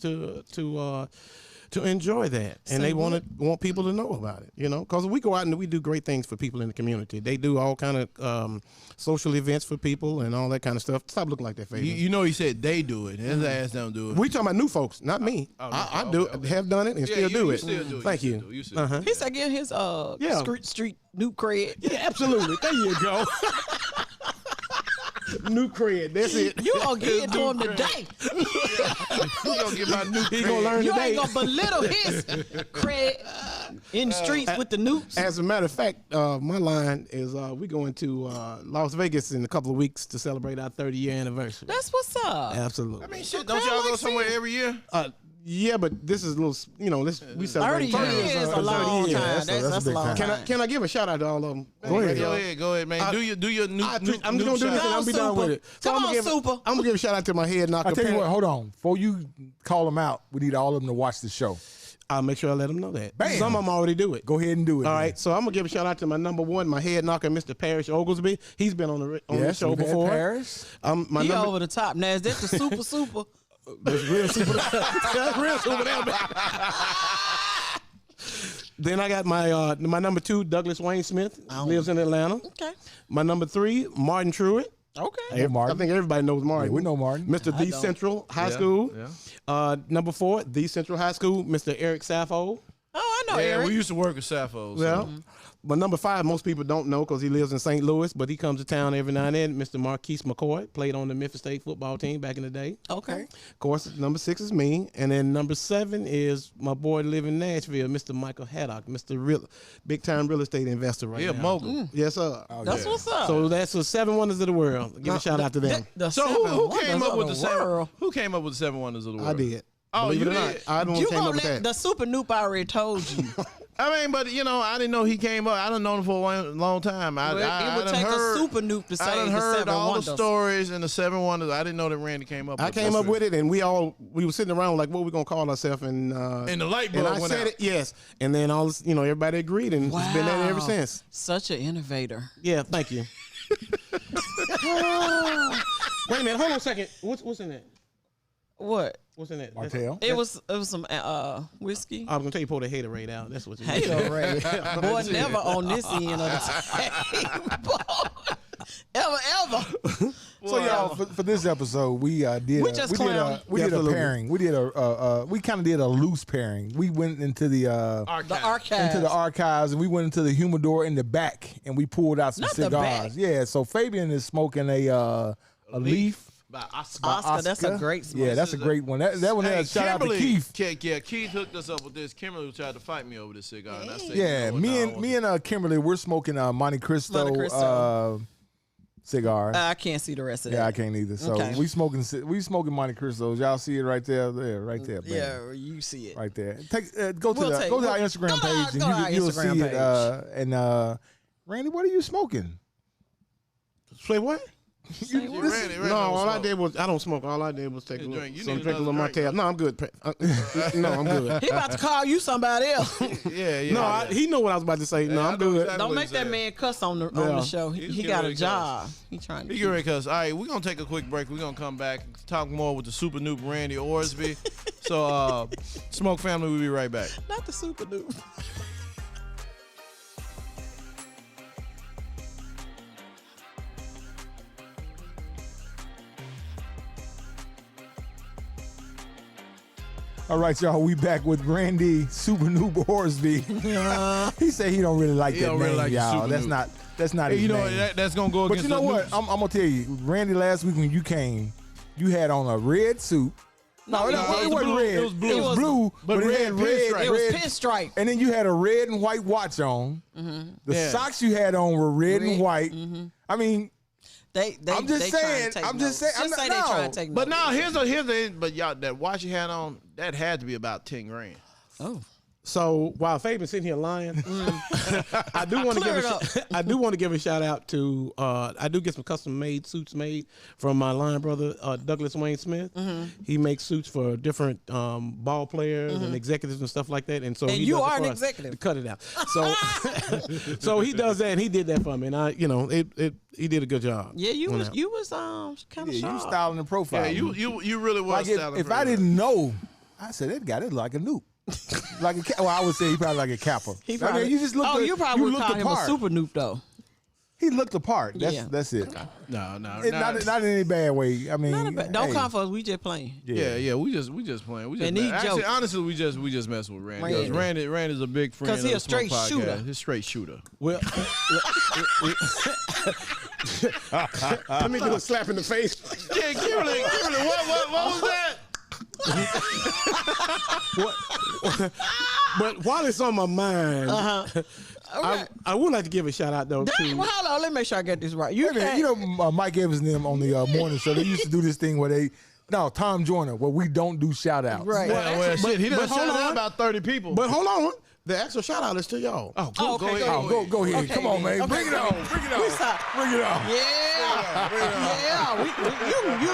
to, to enjoy that, and they want people to know about it. Because we go out and we do great things for people in the community. They do all kind of social events for people and all that kind of stuff. Stop looking like that, Fabian. He said they do it. His ass don't do it. We talking about new folks, not me. I have done it and still do it. Still do it. Thank you. He said get his street Nupe cred. Yeah, absolutely. There you go. New cred. That's it. You gonna get it to him today. He gonna get my new. He gonna learn you today. ain't gonna belittle his cred in the streets with the Nupes. As a matter of fact, my line is we going to Las Vegas in a couple of weeks to celebrate our 30-year anniversary. That's what's up. Absolutely. I mean, shit. Don't y'all go somewhere every year? Yeah, but this is a little, we celebrate 30 years is a long time. That's a long time. Can I give a shout out to all of them? Go ahead, man. Do your new. I'm just gonna do this and I'll be done with it. Come on, Super. I'm gonna give a shout out to my head knocker. I tell you what, hold on. Before you call them out, we need all of them to watch the show. I'll make sure I let them know that. Bam. Some of them already do it. Go ahead and do it. All right, so I'm gonna give a shout out to my number one, my head knocker, Mr. Parrish Oglesby. He's been on the show before. Paris. He over the top. Now is that the super? That's real super. That's real super. Then I got my number 2, Douglas Wayne Smith, lives in Atlanta. Okay. My number 3, Martin Truitt. Okay. Hey, Martin. I think everybody knows Martin. Yeah, we know Martin. Mr. The Central High School. Yeah. Number 4, The Central High School, Mr. Eric Sappho. Oh, I know Yeah, Eric. we used to work at Sappho. Well, but number 5, most people don't know because he lives in St. Louis, but he comes to town every now and then. Mr. Marquise McCoy played on the Memphis State football team back in the day. Okay. Of course, number 6 is me, and then number 7 is my boy living in Nashville, Mr. Michael Haddock, Mr. Big time real estate investor right now. mogul. Yes, sir. That's what's up. So that's the 7 wonders of the world. Give a shout out to them. So who came up with the seven? Who came up with the 7 wonders of the world? I did. Oh, Believe you it or not, did? I don't You came up gonna with let that. the Super Nupe already told you. I mean, but I didn't know he came up. I done known him for a long time. It would take a Super Nupe to say I done the heard 7 all wonders. the stories and the 7 wonders. I didn't know that Randy came up. I with came up with it, and we were sitting around like, what we gonna call ourselves? And the light and bulb I went said out. it, yes. And then everybody agreed, and it's been that ever since. Such an innovator. Yeah, thank you. Wait a minute, hold on a second. What's in that? What? What's in that? Martell. It was some whiskey. I was gonna tell you pull the Haterade out. That's what you need. Haterade. Boy, never on this end of the table. Ever. So y'all, for this episode, we did a pairing. We kind of did a loose pairing. We went into the archives, and we went into the humidor in the back, and we pulled out some cigars. Yeah. So Fabian is smoking a leaf. By Oscar, that's a great smoke. Yeah, that's a great one. That one had shout out to Keith. Yeah, Keith hooked us up with this. Kimberly tried to fight me over this cigar. And I said, Yeah, me and Kimberly, we're smoking Monte Cristo cigar. I can't see the rest of that. Yeah, I can't either. So we smoking Monte Cristos. Y'all see it right there, right there. Bam. Yeah, you see it Right there. Go to our Instagram page and you'll see it. And Randy, what are you smoking? Say what? Randy No, all I did was I don't smoke. All I did was take drink a little Martell. No, I'm good. No, I'm good. He about to call you somebody else. Yeah. He know what I was about to say. No, I'm good. Exactly Don't make that man cuss on the show. He got a job. He trying to. He ready cuss. All right, we're gonna take a quick break. We're gonna come back and talk more with the Super Nupe Randy Orsby. So, Smoke Family, we'll be right back. Not the Super Nupe. All right, y'all. We back with Randy Super Nupe Orsby. He said he don't really like that name, y'all. That's not. His name. That's gonna go against. But you know what? I'm gonna tell you, Randy. Last week when you came, you had on a red suit. No, it wasn't red. It was blue, but it had red. It was pinstripe. And then you had a red and white watch on. Mm-hmm. The socks you had on were red and white. Mm-hmm. I mean. I'm just saying. I'm just saying. Just say they trying to take notes. But now here's the but y'all, that watch you had on, that had to be about 10 grand. Oh. So while Fabian's sitting here lying, I do want to give a shout out to I do get some custom made suits made from my line brother Douglas Wayne Smith. Mm-hmm. He makes suits for different ball players and executives and stuff like that. And so you are an executive. Cut it out. So so he does that, and he did that for me, and he did a good job. Yeah, you was kind of you was styling the profile. Yeah, you really was styling. If I didn't know, I said that guy looked like a Nupe. Well, I would say he probably like a Kappa. He probably, you just look. you probably would call him a Super Nupe though. He looked the part. That's it. No, not in any bad way. I mean, don't come for us. We just playing. Yeah. We just playing. We just actually, honestly, we just mess with Randy. Randy's a big friend. Because he's a straight shooter. He's a straight shooter. Well, let me do a slap in the face. Yeah, Kimberly, what was that? But while it's on my mind, I would like to give a shout out though. Well, hold on, let me make sure I get this right. Mike Evans and them on the morning show, they used to do this thing where Tom Joyner, where we don't do shout outs. Right. Well, shit, he done shout out about 30 people. But hold on. The actual shout out is to y'all. Go ahead. Go ahead. Come on, man. Okay, Bring it on. Bring it on. Yeah. You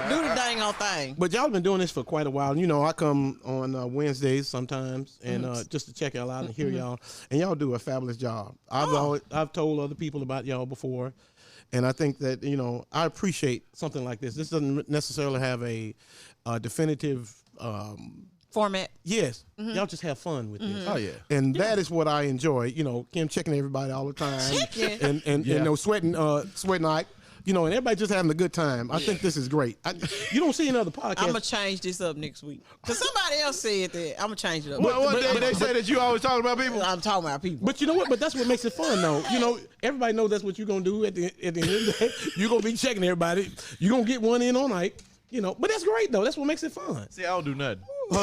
do the dang on thing. But y'all been doing this for quite a while. You know, I come on Wednesdays sometimes and just to check y'all out and hear y'all. And y'all do a fabulous job. I've told other people about y'all before. And I think that, I appreciate something like this. This doesn't necessarily have a definitive format. Yes. Y'all just have fun with this. Oh, yeah. And that is what I enjoy. Kim checking everybody all the time. And sweating like, and everybody just having a good time. I think this is great. You don't see another podcast. I'm going to change this up next week. Because somebody else said that. I'm going to change it up. But they say that you always talking about people? I'm talking about people. But you know what? But that's what makes it fun, though. Everybody knows that's what you're going to do at the end of the day. You're going to be checking everybody. You're going to get one in all night. But that's great, though. That's what makes it fun. See, I don't do nothing. You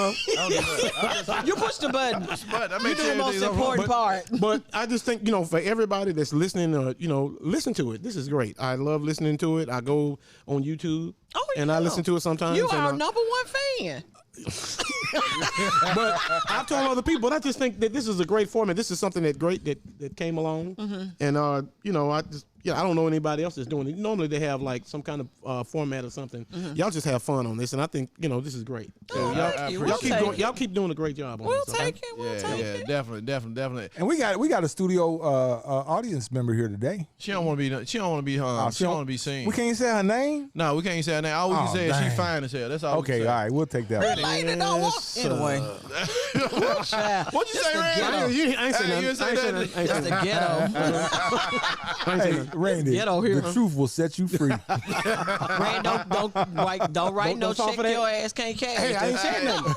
push the button. You do the most important part. But I just think, for everybody that's listening, listen to it. This is great. I love listening to it. I go on YouTube and I listen to it sometimes. You are our number one fan. But I've told other people, but I just think that this is a great format. This is something that came along. And, I don't know anybody else that's doing it. Normally they have like some kind of format or something. Y'all just have fun on this, and I think this is great. So y'all keep doing a great job on this. We'll take it. Definitely. And we got a studio audience member here today. She don't want to be. She don't want to be seen. We can't say her name. No, we can't say her name. All we can say is she fine as hell. That's all. Okay, all right, we'll take that. Lady don't want. Anyway, what you say, Randy? I ain't say nothing. That's the ghetto. Hey, Randy, the truth will set you free. Randy, don't write no check your ass can't cash. Hey, I ain't saying nothing.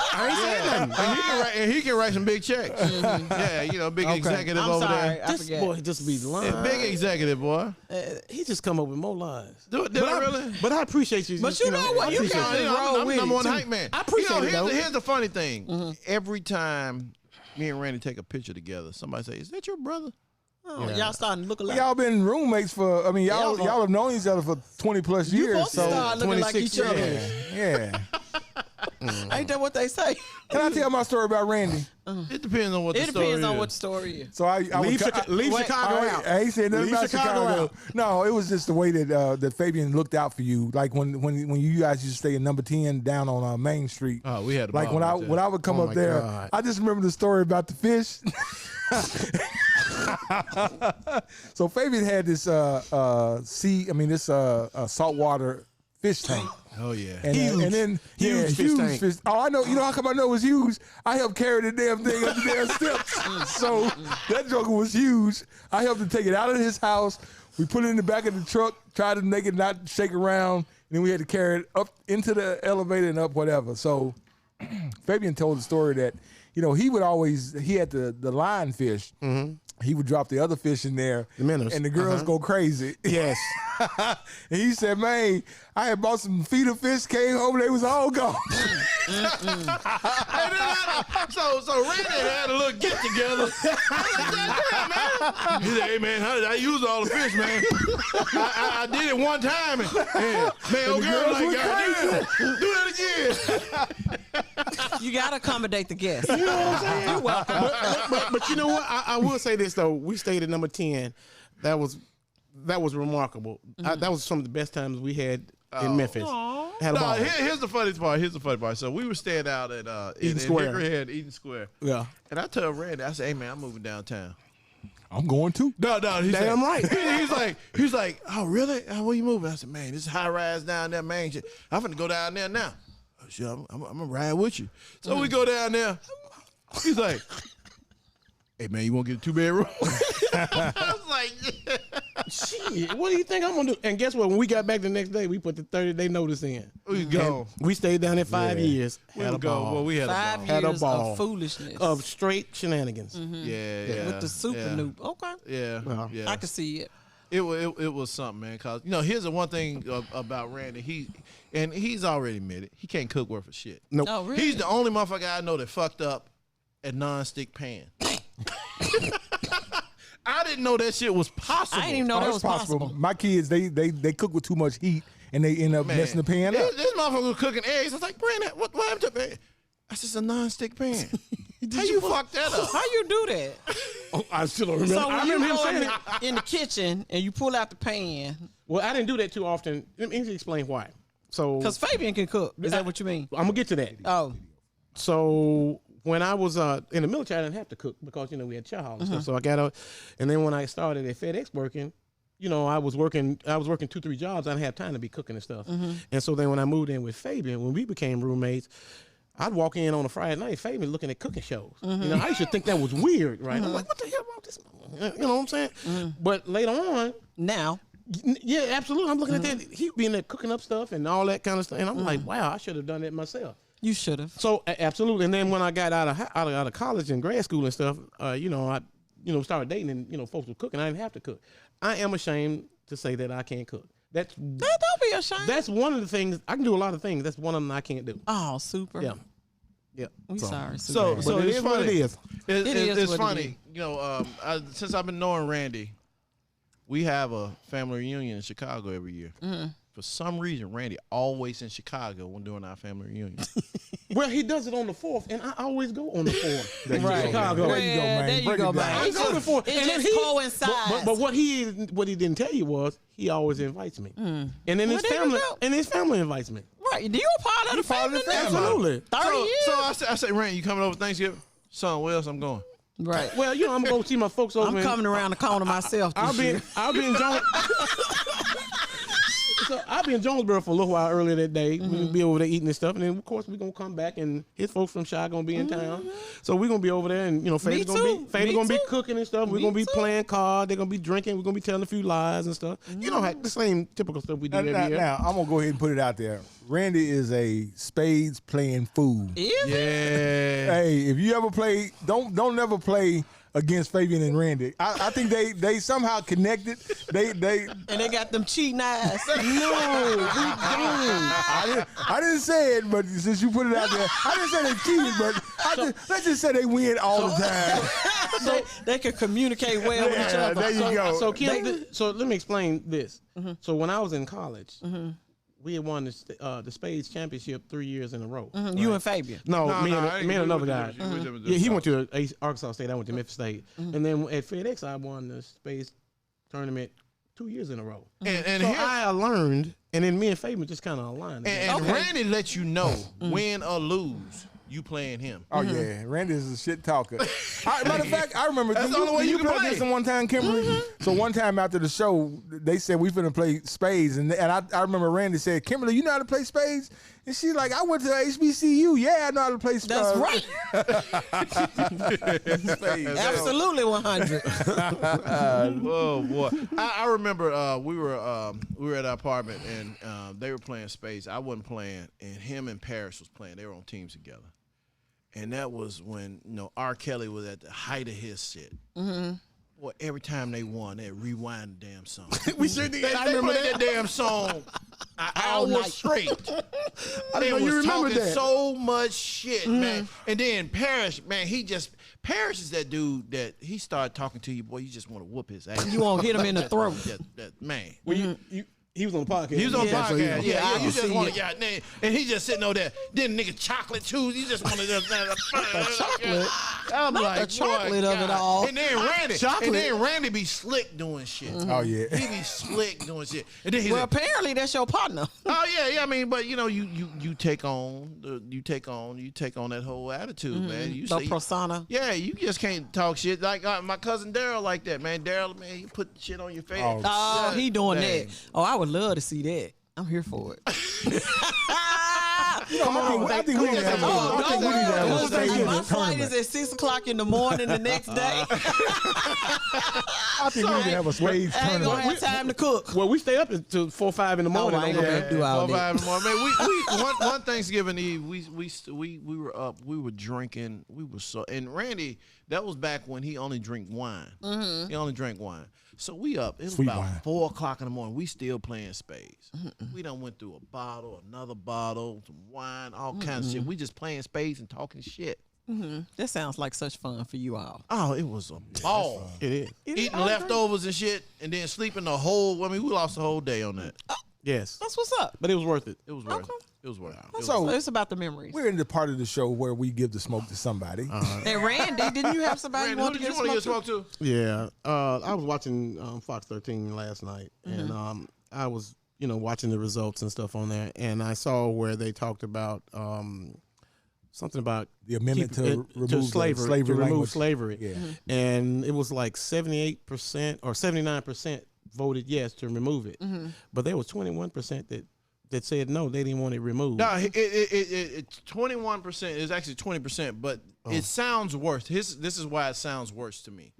And he can write some big checks. Yeah, big executive over there. This boy just be lying. Big executive, boy. He just come up with more lies. Did I really? But I appreciate you. But you know what? You can't I'm number one hype man. I appreciate it, though. Here's the funny thing. Every time me and Randy take a picture together, somebody say, "Is that your brother?" Oh, y'all starting to look alike. Y'all been roommates for, y'all have known each other for 20 plus years. You supposed to start looking like each other. Yeah. Ain't that what they say? Can I tell my story about Randy? It depends on what the story is. It depends on what the story is. So I leave Chicago out. I ain't saying nothing about Chicago. Out. No, it was just the way that Fabian looked out for you. Like when you guys used to stay in number 10 down on Main Street. Oh, we had a like when I would come up there. God. I just remember the story about the fish. So Fabian had this saltwater fish tank. Oh yeah, and then huge fish. Oh, I know. You know how come I know it was huge? I helped carry the damn thing up the damn steps. So that joker was huge. I helped him take it out of his house. We put it in the back of the truck, tried to make it not shake around, and then we had to carry it up into the elevator and up whatever. So Fabian told the story that he had the lionfish. Mm-hmm. He would drop the other fish in there, the minnows, and the girls go crazy. Yes. And he said, "Man, I had bought some feeder fish, came home, they was all gone." So Randy had a little get together. He said, "Hey man, how did I use all the fish, man? I did it one time, and man, old girl like, God, do that again." You gotta accommodate the guests. You know what I'm saying? You're welcome. But you know what? I will say this though. We stayed at number 10. That was remarkable. That was some of the best times we had in Memphis. Here's the funny part. So we were staying out at Eden Square. Eden Square. Yeah. And I told Randy, I said, "Hey man, I'm moving downtown." I'm going too. No. Damn right. He's like, "Oh really? Where you moving?" I said, "Man, this high rise down there, man. I'm finna go down there now." "Oh, shit, I'm gonna ride with you." So we go down there. He's like, hey, man, you want to get a 2-bedroom? I was like, yeah. Shit, what do you think I'm gonna do? And guess what? When we got back the next day, we put the 30-day notice in. We go. We stayed down there 5 years. Had a ball. Well, we had 5 a ball. years Had a ball. of foolishness. Of straight shenanigans. Yeah. With the Super Nupe. Okay. Yeah. Yeah. I can see it. It was something, man. Cause here's the one thing about Randy. He's already admitted he can't cook worth of shit. Nope. Oh, really? He's the only motherfucker I know that fucked up a non-stick pan. I didn't know that shit was possible. I didn't even know that was possible. My kids, they cook with too much heat and they end up messing the pan up. This motherfucker was cooking eggs. I was like, Brandon, what happened to pan? That's just a non-stick pan. How you fuck that up? How you do that? Oh, I still don't remember. So I when you remember him go saying it. in the kitchen and you pull out the pan, Well, I didn't do that too often. Let me explain why. So, because Fabian can cook. Is that what you mean? I'm gonna get to that. Oh, So when I was in the military, I didn't have to cook because we had chow hall and stuff. So I got out, and then when I started at FedEx working, I was working 2-3 jobs. I didn't have time to be cooking and stuff. And so then when I moved in with Fabian, when we became roommates, I'd walk in on a Friday night, Fabian looking at cooking shows. I used to think that was weird, right? I'm like, what the hell about this? You know what I'm saying? But later on, now. yeah, absolutely. I'm looking at that. He be in there cooking up stuff and all that kind of stuff. And I'm like, wow, I should have done that myself. You should have. So absolutely. And then when I got out of college and grad school and stuff, I started dating and folks were cooking. I didn't have to cook. I am ashamed to say that I can't cook. Don't be ashamed. That's one of the things I can do. A lot of things. That's one of them I can't do. Oh, super. Yeah. We sorry. So But it is what it is. It's funny. Since I've been knowing Randy, we have a family reunion in Chicago every year. For some reason, Randy always in Chicago when doing our family reunion. Well, he does it on the 4th, and I always go on the 4th. There you Right. go, Chicago. man. There you go, man. There you Break go, it man. down. I go before. It And then just coincides. But what he didn't tell you was he always invites me, and then Well, his there you family go. invites me. Right. You a part of the family now. Absolutely. 30 years. So I said, Randy, you coming over Thanksgiving? Son, where else I'm going? Right. Well, I'm gonna go see my folks over. I'm coming around the corner myself this year. I'll be in Jones. So I'll be in Jonesboro for a little while earlier that day. We'll be over there eating and stuff, and then of course we're gonna come back, and his folks from Chi gonna be in town. So we're gonna be over there, and Faye's gonna be cooking and stuff. We're gonna be playing cards. They're gonna be drinking. We're gonna be telling a few lies and stuff. The same typical stuff we do every year. Now, I'm gonna go ahead and put it out there. Randy is a spades playing fool. Is it? Yeah. Hey, if you ever play, don't never play against Fabian and Randy. I think they somehow connected. They And they got them cheating eyes. No, we don't. I didn't say it, but since you put it out there, I didn't say they cheated, but let's just say they win all the time. They can communicate well with each Yeah, other. there you go. So Kim, so let me explain this. So when I was in college, we had won the Spades Championship 3 years in a row. You and Fabian. No, me I and ain't another with guy. you. Yeah, he went to Arkansas State. I went to Memphis State. And then at FedEx, I won the Spades tournament 2 years in a row. And So here, I learned, and then me and Fabian just kind of aligned. and Randy lets you know win or lose, you playing him. Oh yeah, Randy is a shit talker. Matter of fact, I remember That's the only way you can played play. against him one time, Kimberly. So one time after the show, they said we finna play spades, and I remember Randy said, "Kimberly, you know how to play spades?" And she's like, "I went to HBCU. Yeah, I know how to play spades." That's right. Spades. Absolutely 100. Oh boy, I remember we were at our apartment and they were playing spades. I wasn't playing, and him and Paris was playing. They were on teams together, and that was when R. Kelly was at the height of his shit. Boy, every time they won, they'd rewind the damn song. we sure did. They played that damn song an hour straight. I didn't know you remember talking that. so much shit, man. And then Parrish, man, Parrish is that dude that he started talking to you, boy, you just want to whoop his ass. You won't hit him in the throat. That man. Well, he was on the podcast. He was on the podcast. Yeah, I you can just see want it. to, and he just sitting over there. Then nigga chocolate too. You just want to chocolate. I'm Not like, the chocolate boy, of it God. all. And then Randy be slick doing shit. Oh yeah. He be slick doing shit. And then he's Well, like, apparently that's your partner. oh yeah. I mean, but you take on that whole attitude, man. You The say, persona. yeah, you just can't talk shit like my cousin Daryl like that, man. Daryl, man, you put shit on your face. Oh, he doing Dang. that. Oh, I would love to see that. I'm here for it. I think we need to have a stage My flight tournament. is at 6 o'clock in the morning the next day. I think we need to have a stage I ain't gonna tournament. have time to cook. Well, we stay up until 4 or 5 in the morning. I ain't gonna do all 4 or 5 that. in the morning. Man, one Thanksgiving Eve, we were up, we were drinking, we were so. And Randy, that was back when he only drank wine. He only drank wine. So we up. It was Sweet about wine. 4 o'clock in the morning. We still playing spades. We done went through a bottle, another bottle, some wine, all kinds of shit. We just playing spades and talking shit. That sounds like such fun for you all. Oh, it was a ball. It is. Eating leftovers and shit, and then sleeping the whole. I mean, we lost the whole day on that. Yes. That's what's up. But it was worth it. It was worth it. It was worth it. It was So It's about the memories. we're in the part of the show where we give the smoke to somebody. And Randy, didn't you have somebody Randy, you who wanted did to you want to get smoke smoked to? Yeah. I was watching Fox 13 last night, and I was, watching the results and stuff on there, and I saw where they talked about something about The amendment to remove slavery, to remove language. slavery. Yeah. And it was like 78% or 79% voted yes to remove it, but there was 21% that said no, they didn't want it removed. No, it's 21%. It's actually 20%, but it sounds worse. This is why it sounds worse to me.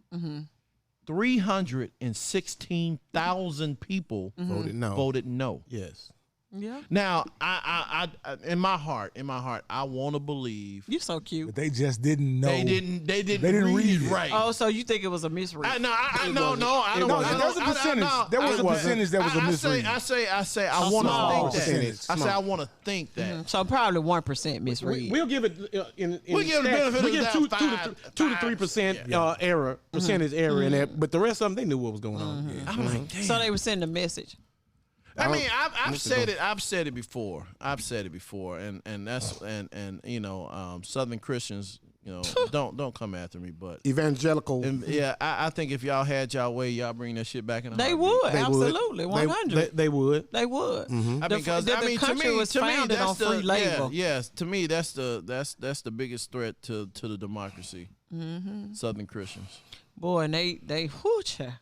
316,000 people Voted no. voted no. Yes. Yeah. Now, I in my heart, I want to believe You so cute. But they just didn't know. they didn't didn't read it. right. Oh, so you think it was a misread? I don't. There was a percentage. There was a percentage that was a misread. I say, I small want to think percentage. that. I say, I want to think that. So probably 1% misread. We'll give it We'll give it the benefit we of the give doubt, 2 to 3% error percentage error in there, but the rest of them they knew what was going on. I'm like, damn. So they were sending a message. I mean, I've said it. I've said it before. And that's Southern Christians, don't come after me. But Evangelical. yeah, I think if y'all had y'all way, y'all bring that shit back in. They would, absolutely, 100. They would. They would. The country was founded on free labor. Yes, to me, that's the biggest threat to the democracy. Southern Christians. Boy, and they whoo, child.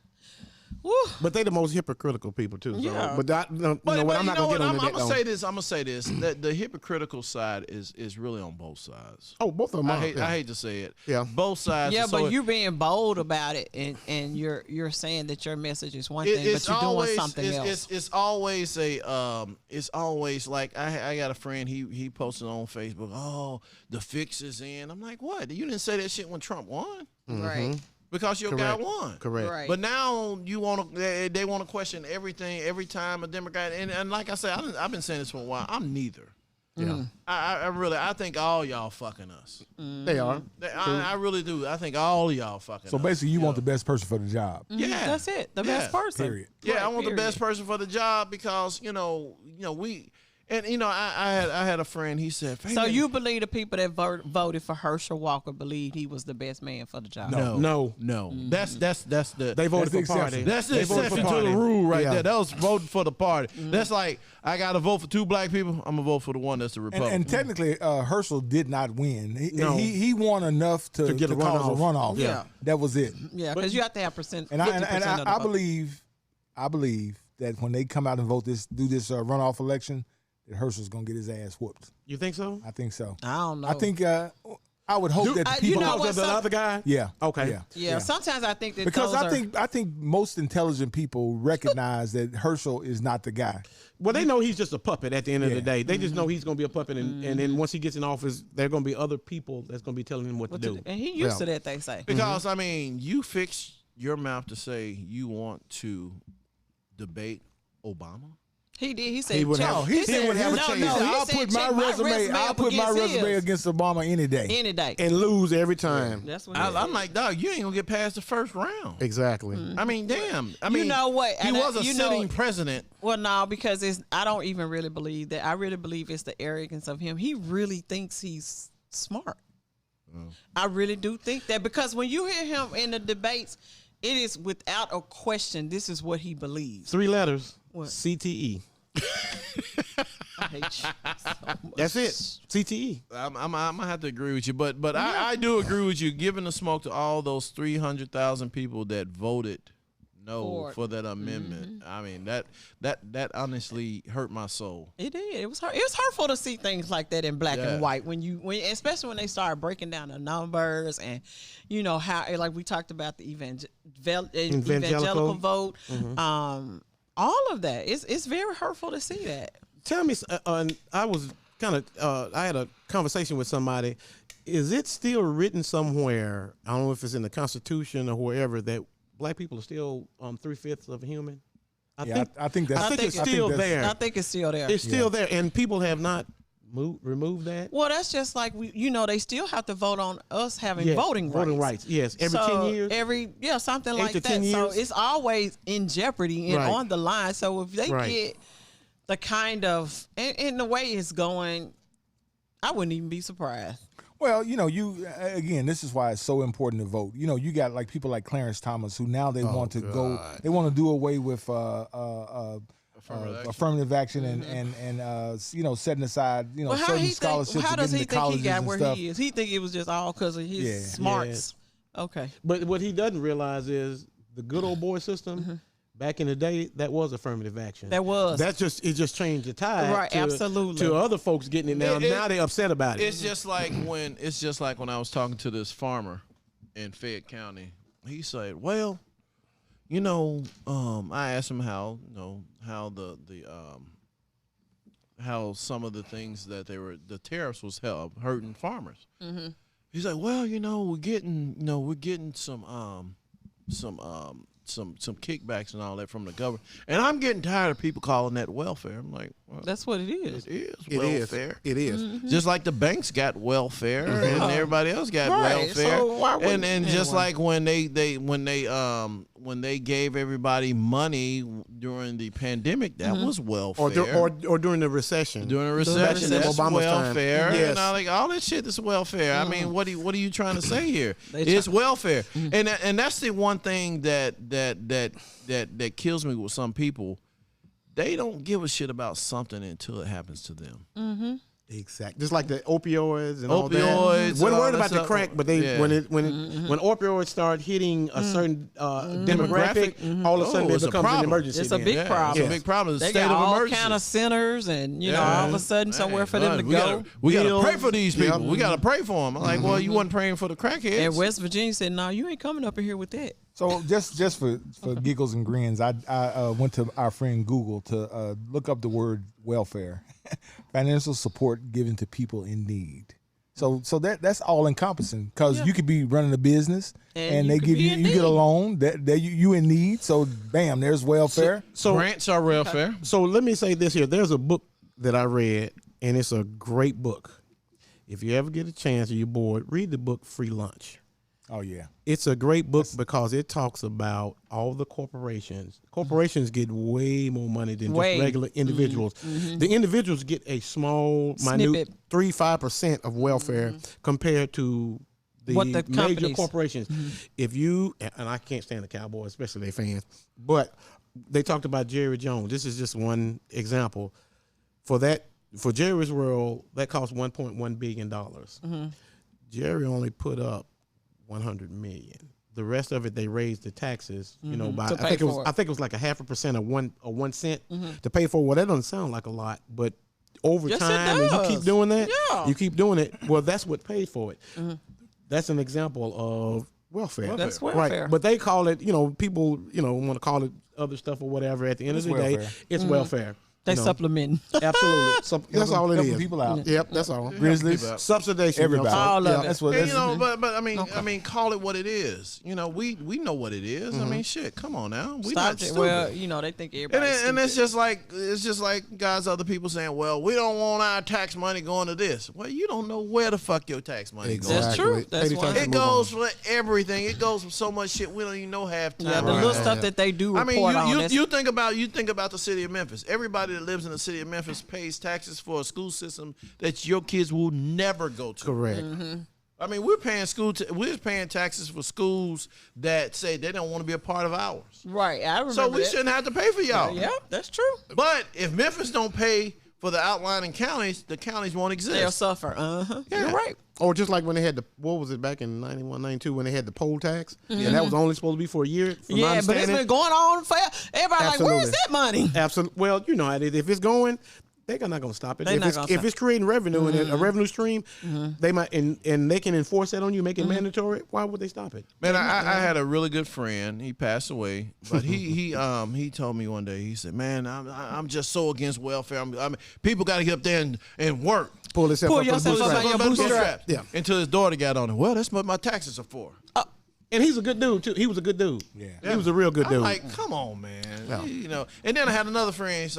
Woo. But they the most hypocritical people too. So. Yeah. But that, I'm not gonna get on I'm gonna say this. I'm gonna say this. That the hypocritical side is really on both sides. Oh, both of them. I hate to say it. Yeah. Both sides. Yeah, So but you're being bold about it, and you're saying that your message is one thing, but you're doing something else. It's always it's always like I got a friend. He posted on Facebook. Oh, the fix is in. I'm like, what? You didn't say that shit when Trump won. Right. Because your guy won. Correct. Right. But now you want to. They want to question everything every time a Democrat. And like I said, I've been saying this for a while. I'm neither. Yeah. I think all y'all fucking us. They are. I really do. I think all of y'all fucking. So us. basically, you want the best person for the job. Yeah, That's it. The best person. Period. Yeah, Right, I want period. the best person for the job because we. And I had a friend. He said, So you believe the people that voted for Herschel Walker believed he was the best man for the job? No. That's the They voted That's for the party. That's the They voted for exception to party. the rule right Yeah. there. That was voting for the party. That's like I got to vote for 2 black people. I'm gonna vote for the one that's the Republican. And technically, Herschel did not win. No. He won enough to get a cause a runoff. runoff. Yeah. That was it. Yeah, because you have to have 50% And of I the vote. believe that when they come out and do this runoff election, that Herschel's gonna get his ass whooped. You think so? I think so. I don't know. I think I would hope that the you people. know what, the other guy? Yeah. Okay. Yeah. Yeah, sometimes I think that Because those I think most intelligent people recognize that Herschel is not the guy. Well, they know he's just a puppet at the end of the Yeah. day. They just know he's going to be a puppet, and then once he gets in office, there are going to be other people that's going to be telling him what to do. and he used to that, they say. because I mean, you fix your mouth to say you want to debate Obama. He did. He said, He would check- have- he he said, would have a no, chance. no, he I'll said, put my check resume. I'll up put my against resume his against Obama any day. any day. And lose every time. That's what he said. I'm like, dog, you ain't gonna get past the first round. Exactly. I mean, damn. I You mean, know what? He And was a you know- sitting president. Well, no, because I don't even really believe that. I really believe it's the arrogance of him. He really thinks he's smart. I really do think that, because when you hear him in the debates, it is without a question. This is what he believes. 3 letters. What? CTE. I hate you so much. That's it. CTE. I'm gonna have to agree with you, but I do agree with you. Giving the smoke to all those 300,000 people that voted no for that amendment. I mean, that honestly hurt my soul. It did. It was hurt. It was hurtful to see things like that in black and white when especially when they started breaking down the numbers and how, like we talked about the evangelical vote, all of that. It's very hurtful to see that. Tell me, I was I had a conversation with somebody. Is it still written somewhere? I don't know if it's in the Constitution or wherever that black people are still 3/5 of a human. I think it's still there. I think it's still there. It's still there, and people have not removed that. Well, that's just like they still have to vote on us having voting rights. Voting rights, yes, every 10 years. Something like that. So it's always in jeopardy and on the line. So if they get the kind of and the way it's going, I wouldn't even be surprised. Well, again, this is why it's so important to vote. You got like people like Clarence Thomas who now they want to go. They want to do away with affirmative action and setting aside certain scholarships. How does he think he got and where stuff. He is? He think it was just all because of his smarts. Yeah. Okay, but what he doesn't realize is the good old boy system. Back in the day, that was affirmative action. That was. It just changed the tide. Right, absolutely. To other folks getting it now. Now they're upset about it. It's just like when I was talking to this farmer in Fayette County. He said, "Well, I asked him how how some of the things that the tariffs was hurting farmers." Mm-hmm. He's like, "Well, we're getting some kickbacks and all that from the government, and I'm getting tired of people calling that welfare." I'm like, well, that's what it is. It is welfare. It is. Mm-hmm. Just like the banks got welfare and everybody else got welfare. So why wouldn't and just like when they gave everybody money during the pandemic, that was welfare. Or during the recession. During the recession, that's Obama's welfare. Time. Yes. And all that shit is welfare. I mean, what are you trying to say here? It's welfare. And that's the one thing that kills me with some people. They don't give a shit about something until it happens to them. Mm-hmm. Exactly. Just like the opioids and all that. Wasn't worried about the crack, but when opioids start hitting a certain demographic, all of a sudden it becomes an emergency. It's a big problem. It's a big problem. It's a they state got of all emergency. kind of centers and all of a sudden somewhere for them to go. We gotta pray for these people. We gotta pray for them. I'm like, well, you wasn't praying for the crackheads. And West Virginia said, "No, you ain't coming up in here with that." So just for giggles and grins, I went to our friend Google to look up the word welfare, financial support given to people in need. So that's all encompassing because you could be running a business and they give you get a loan that you in need. So bam, there's welfare. So grants are welfare. So let me say this here: there's a book that I read, and it's a great book. If you ever get a chance or you're bored, read the book Free Lunch. Oh yeah, it's a great book because it talks about all the corporations. Corporations get way more money than just regular individuals. Mm-hmm. The individuals get a small, minute 3-5% of welfare compared to the major corporations. Mm-hmm. If you and I can't stand the Cowboys, especially their fans, but they talked about Jerry Jones. This is just one example. For Jerry's world, that cost $1.1 billion. Mm-hmm. Jerry only put up $100 million. The rest of it, they raised the taxes. By I think it was like 0.5% or 1 cent to pay for. Well, that doesn't sound like a lot, but over time, and you keep doing that. Yeah. You keep doing it. Well, that's what paid for it. Mm-hmm. That's an example of welfare. That's welfare. Right. But they call it. People want to call it other stuff or whatever. At the end of the day, it's welfare. They supplement. Absolutely. That's all it is. People out. Yep, that's all. Grizzlies, subsidization. Everybody. All of it. That's what. But I mean, call it what it is. We know what it is. I mean, shit. Come on now. We not stupid. Well, they think everybody. And it's just like guys, other people saying, well, we don't want our tax money going to this. Well, you don't know where the fuck your tax money goes. That's true. That's why it goes for everything. It goes for so much shit we don't even know half the time. The little stuff that they do. Report on. You think about the city of Memphis. Everybody that lives in the city of Memphis pays taxes for a school system that your kids will never go to. Correct. Mm-hmm. I mean, we're paying taxes for schools that say they don't want to be a part of ours. Right. I remember. So we shouldn't have to pay for y'all. Yeah, that's true. But if Memphis don't pay for the outlying counties, the counties won't exist. They'll suffer. Yeah. You're right. Or just like when they had what was it back in 91, 92 when they had the poll tax, and that was only supposed to be for a year. Yeah, but it's been going on for everybody. Like, where's that money? Absolutely. Well, you know, if it's going, they're not going to stop it. If it's creating revenue and a revenue stream, they might and they can enforce that on you, make it mandatory. Why would they stop it? Man, I had a really good friend. He passed away, but he told me one day. He said, "Man, I'm just so against welfare. I mean, people got to get up there and work, pull yourself up your bootstraps." Yeah. Until his daughter got on it. Well, that's what my taxes are for. And he's a good dude too. He was a good dude. Yeah. He was a real good dude. I'm like, come on, man. Yeah. You know. And then I had another friend. He's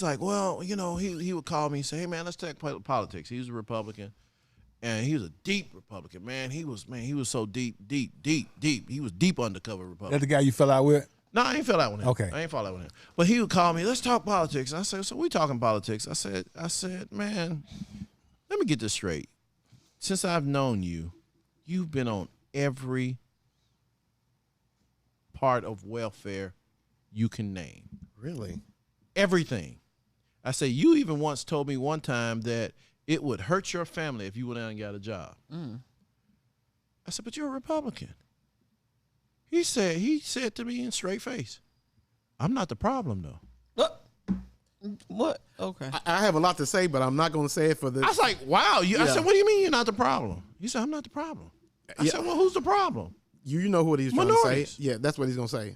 like, well, you know, he would call me and say, hey, man, let's talk politics. He was a Republican, and he was a deep Republican, man. He was so deep. He was deep undercover Republican. That's the guy you fell out with? No, I ain't fell out with him. Okay. I ain't fall out with him. But he would call me, let's talk politics. And I said, so we talking politics. I said, man, let me get this straight. Since I've known you, you've been on every part of welfare you can name. Really? Everything. I say, you even once told me one time that it would hurt your family if you went out and got a job. I said, but you're a Republican. He said to me in straight face, I'm not the problem, though. What? Okay. I have a lot to say, but I'm not going to say it for the. I was like, wow. I said, what do you mean you're not the problem? He said, I'm not the problem. I said, well, who's the problem? You know what he's trying to say. Yeah, that's what he's going to say.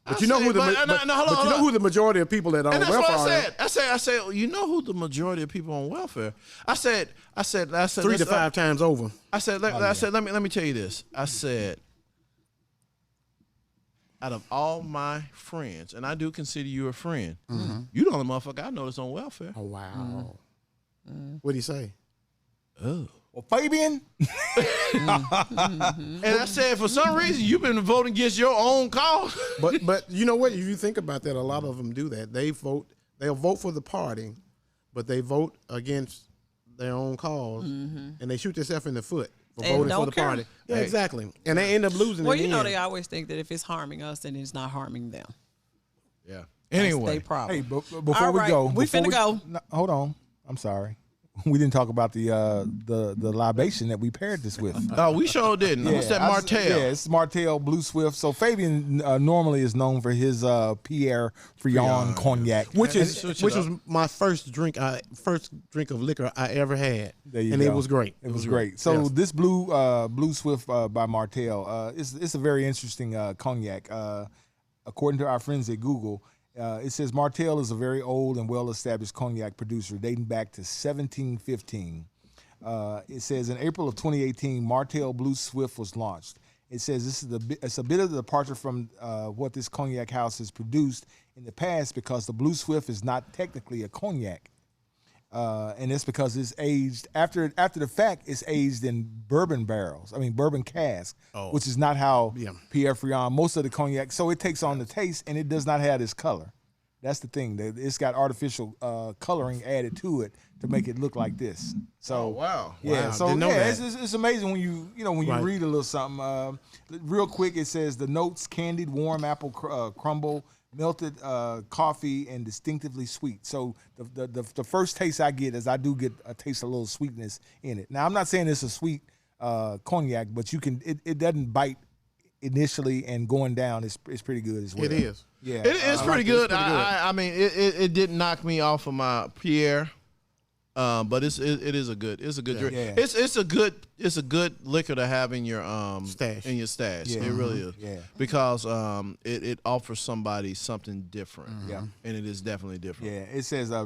But you know who the majority of people that are on welfare are. I said, well, you know who the majority of people on welfare? I said 3 to 5 times over. I said, let me tell you this. I said, out of all my friends, and I do consider you a friend, you the only motherfucker I know that's on welfare. Oh, wow. What'd he say? Oh. Well, Fabian. And I said, for some reason, you've been voting against your own cause. But you know what? If you think about that, a lot of them do that. They'll vote for the party, but they vote against their own cause, and they shoot themselves in the foot for voting for the party. Yeah, exactly. And they end up losing. Well, you know, they always think that if it's harming us, then it's not harming them. Yeah. Anyway. That's their problem. Hey, before we go. We finna go. No, hold on. I'm sorry. We didn't talk about the libation that we paired this with. Oh, we sure didn't. What's that Martell? It's Martell Blue Swift. So Fabian normally is known for his Pierre Frion Cognac, which was my first drink of liquor I ever had, and it was great. It was great. So this Blue Swift by Martell, it's a very interesting cognac. According to our friends at Google. It says Martell is a very old and well-established cognac producer dating back to 1715. It says in April of 2018, Martell Blue Swift was launched. It says it's a bit of a departure from what this cognac house has produced in the past because the Blue Swift is not technically a cognac. And it's because it's aged after the fact. It's aged in bourbon cask, which is not how Pierre Frion most of the cognac. So it takes on the taste, and it does not have this color. That's the thing. It's got artificial coloring added to it to make it look like this. So yeah. So it's amazing when you read a little something. Real quick, it says the notes: candied warm apple crumble. Melted coffee and distinctively sweet. So the first taste I get is I do get a taste of a little sweetness in it. Now I'm not saying it's a sweet cognac, but it doesn't bite initially, and going down is pretty good as well. It is. Yeah, it's pretty good. I mean, it didn't knock me off of my Pierre. But it is a good drink. Yeah. It's a good liquor to have in your stash. Yeah. It really is. Yeah. Because it offers somebody something different. Yeah. And it is definitely different. Yeah. It says the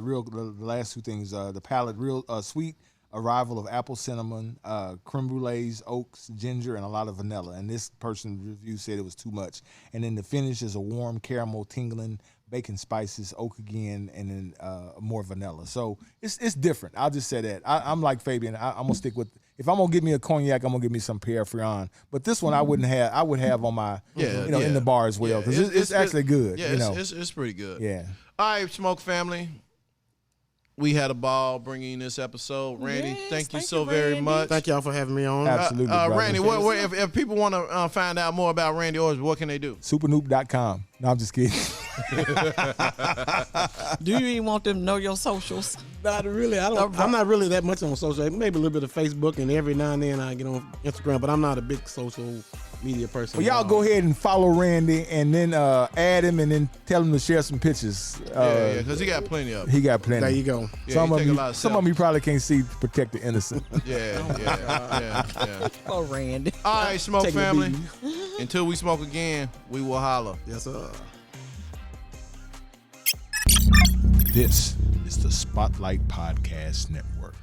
last two things, the palate real sweet arrival of apple, cinnamon, creme brulees, oaks, ginger, and a lot of vanilla. And this person review said it was too much. And then the finish is a warm caramel tingling, bacon spices, oak again, and then more vanilla. So it's different. I'll just say that. I'm like Fabian. I'm gonna stick with. If I'm gonna give me a cognac, I'm gonna give me some Pierre Frion. But this one I wouldn't have. I would have on my, in the bar as well because it's actually good. Yeah, it's pretty good. Yeah. All right, Smoke family. We had a ball bringing this episode. Randy, thank you so very much. Thank y'all for having me on. Absolutely, Randy. If people want to find out more about Randy Orsby, what can they do? Supernupe.com. No, I'm just kidding. Do you even want them to know your socials? Not really. I'm not really that much on social. Maybe a little bit of Facebook, and every now and then I get on Instagram. But I'm not a big social media person. Well, y'all go ahead and follow Randy, and then add him, and then tell him to share some pictures. Yeah, because he got plenty of them. He got plenty. There you go. Yeah, some of them you probably can't see to protect the innocent. Yeah. Oh, Randy. All right, Smoke Take a family. beating. Until we smoke again, we will holler. Yes, sir. This is the Spotlight Podcast Network.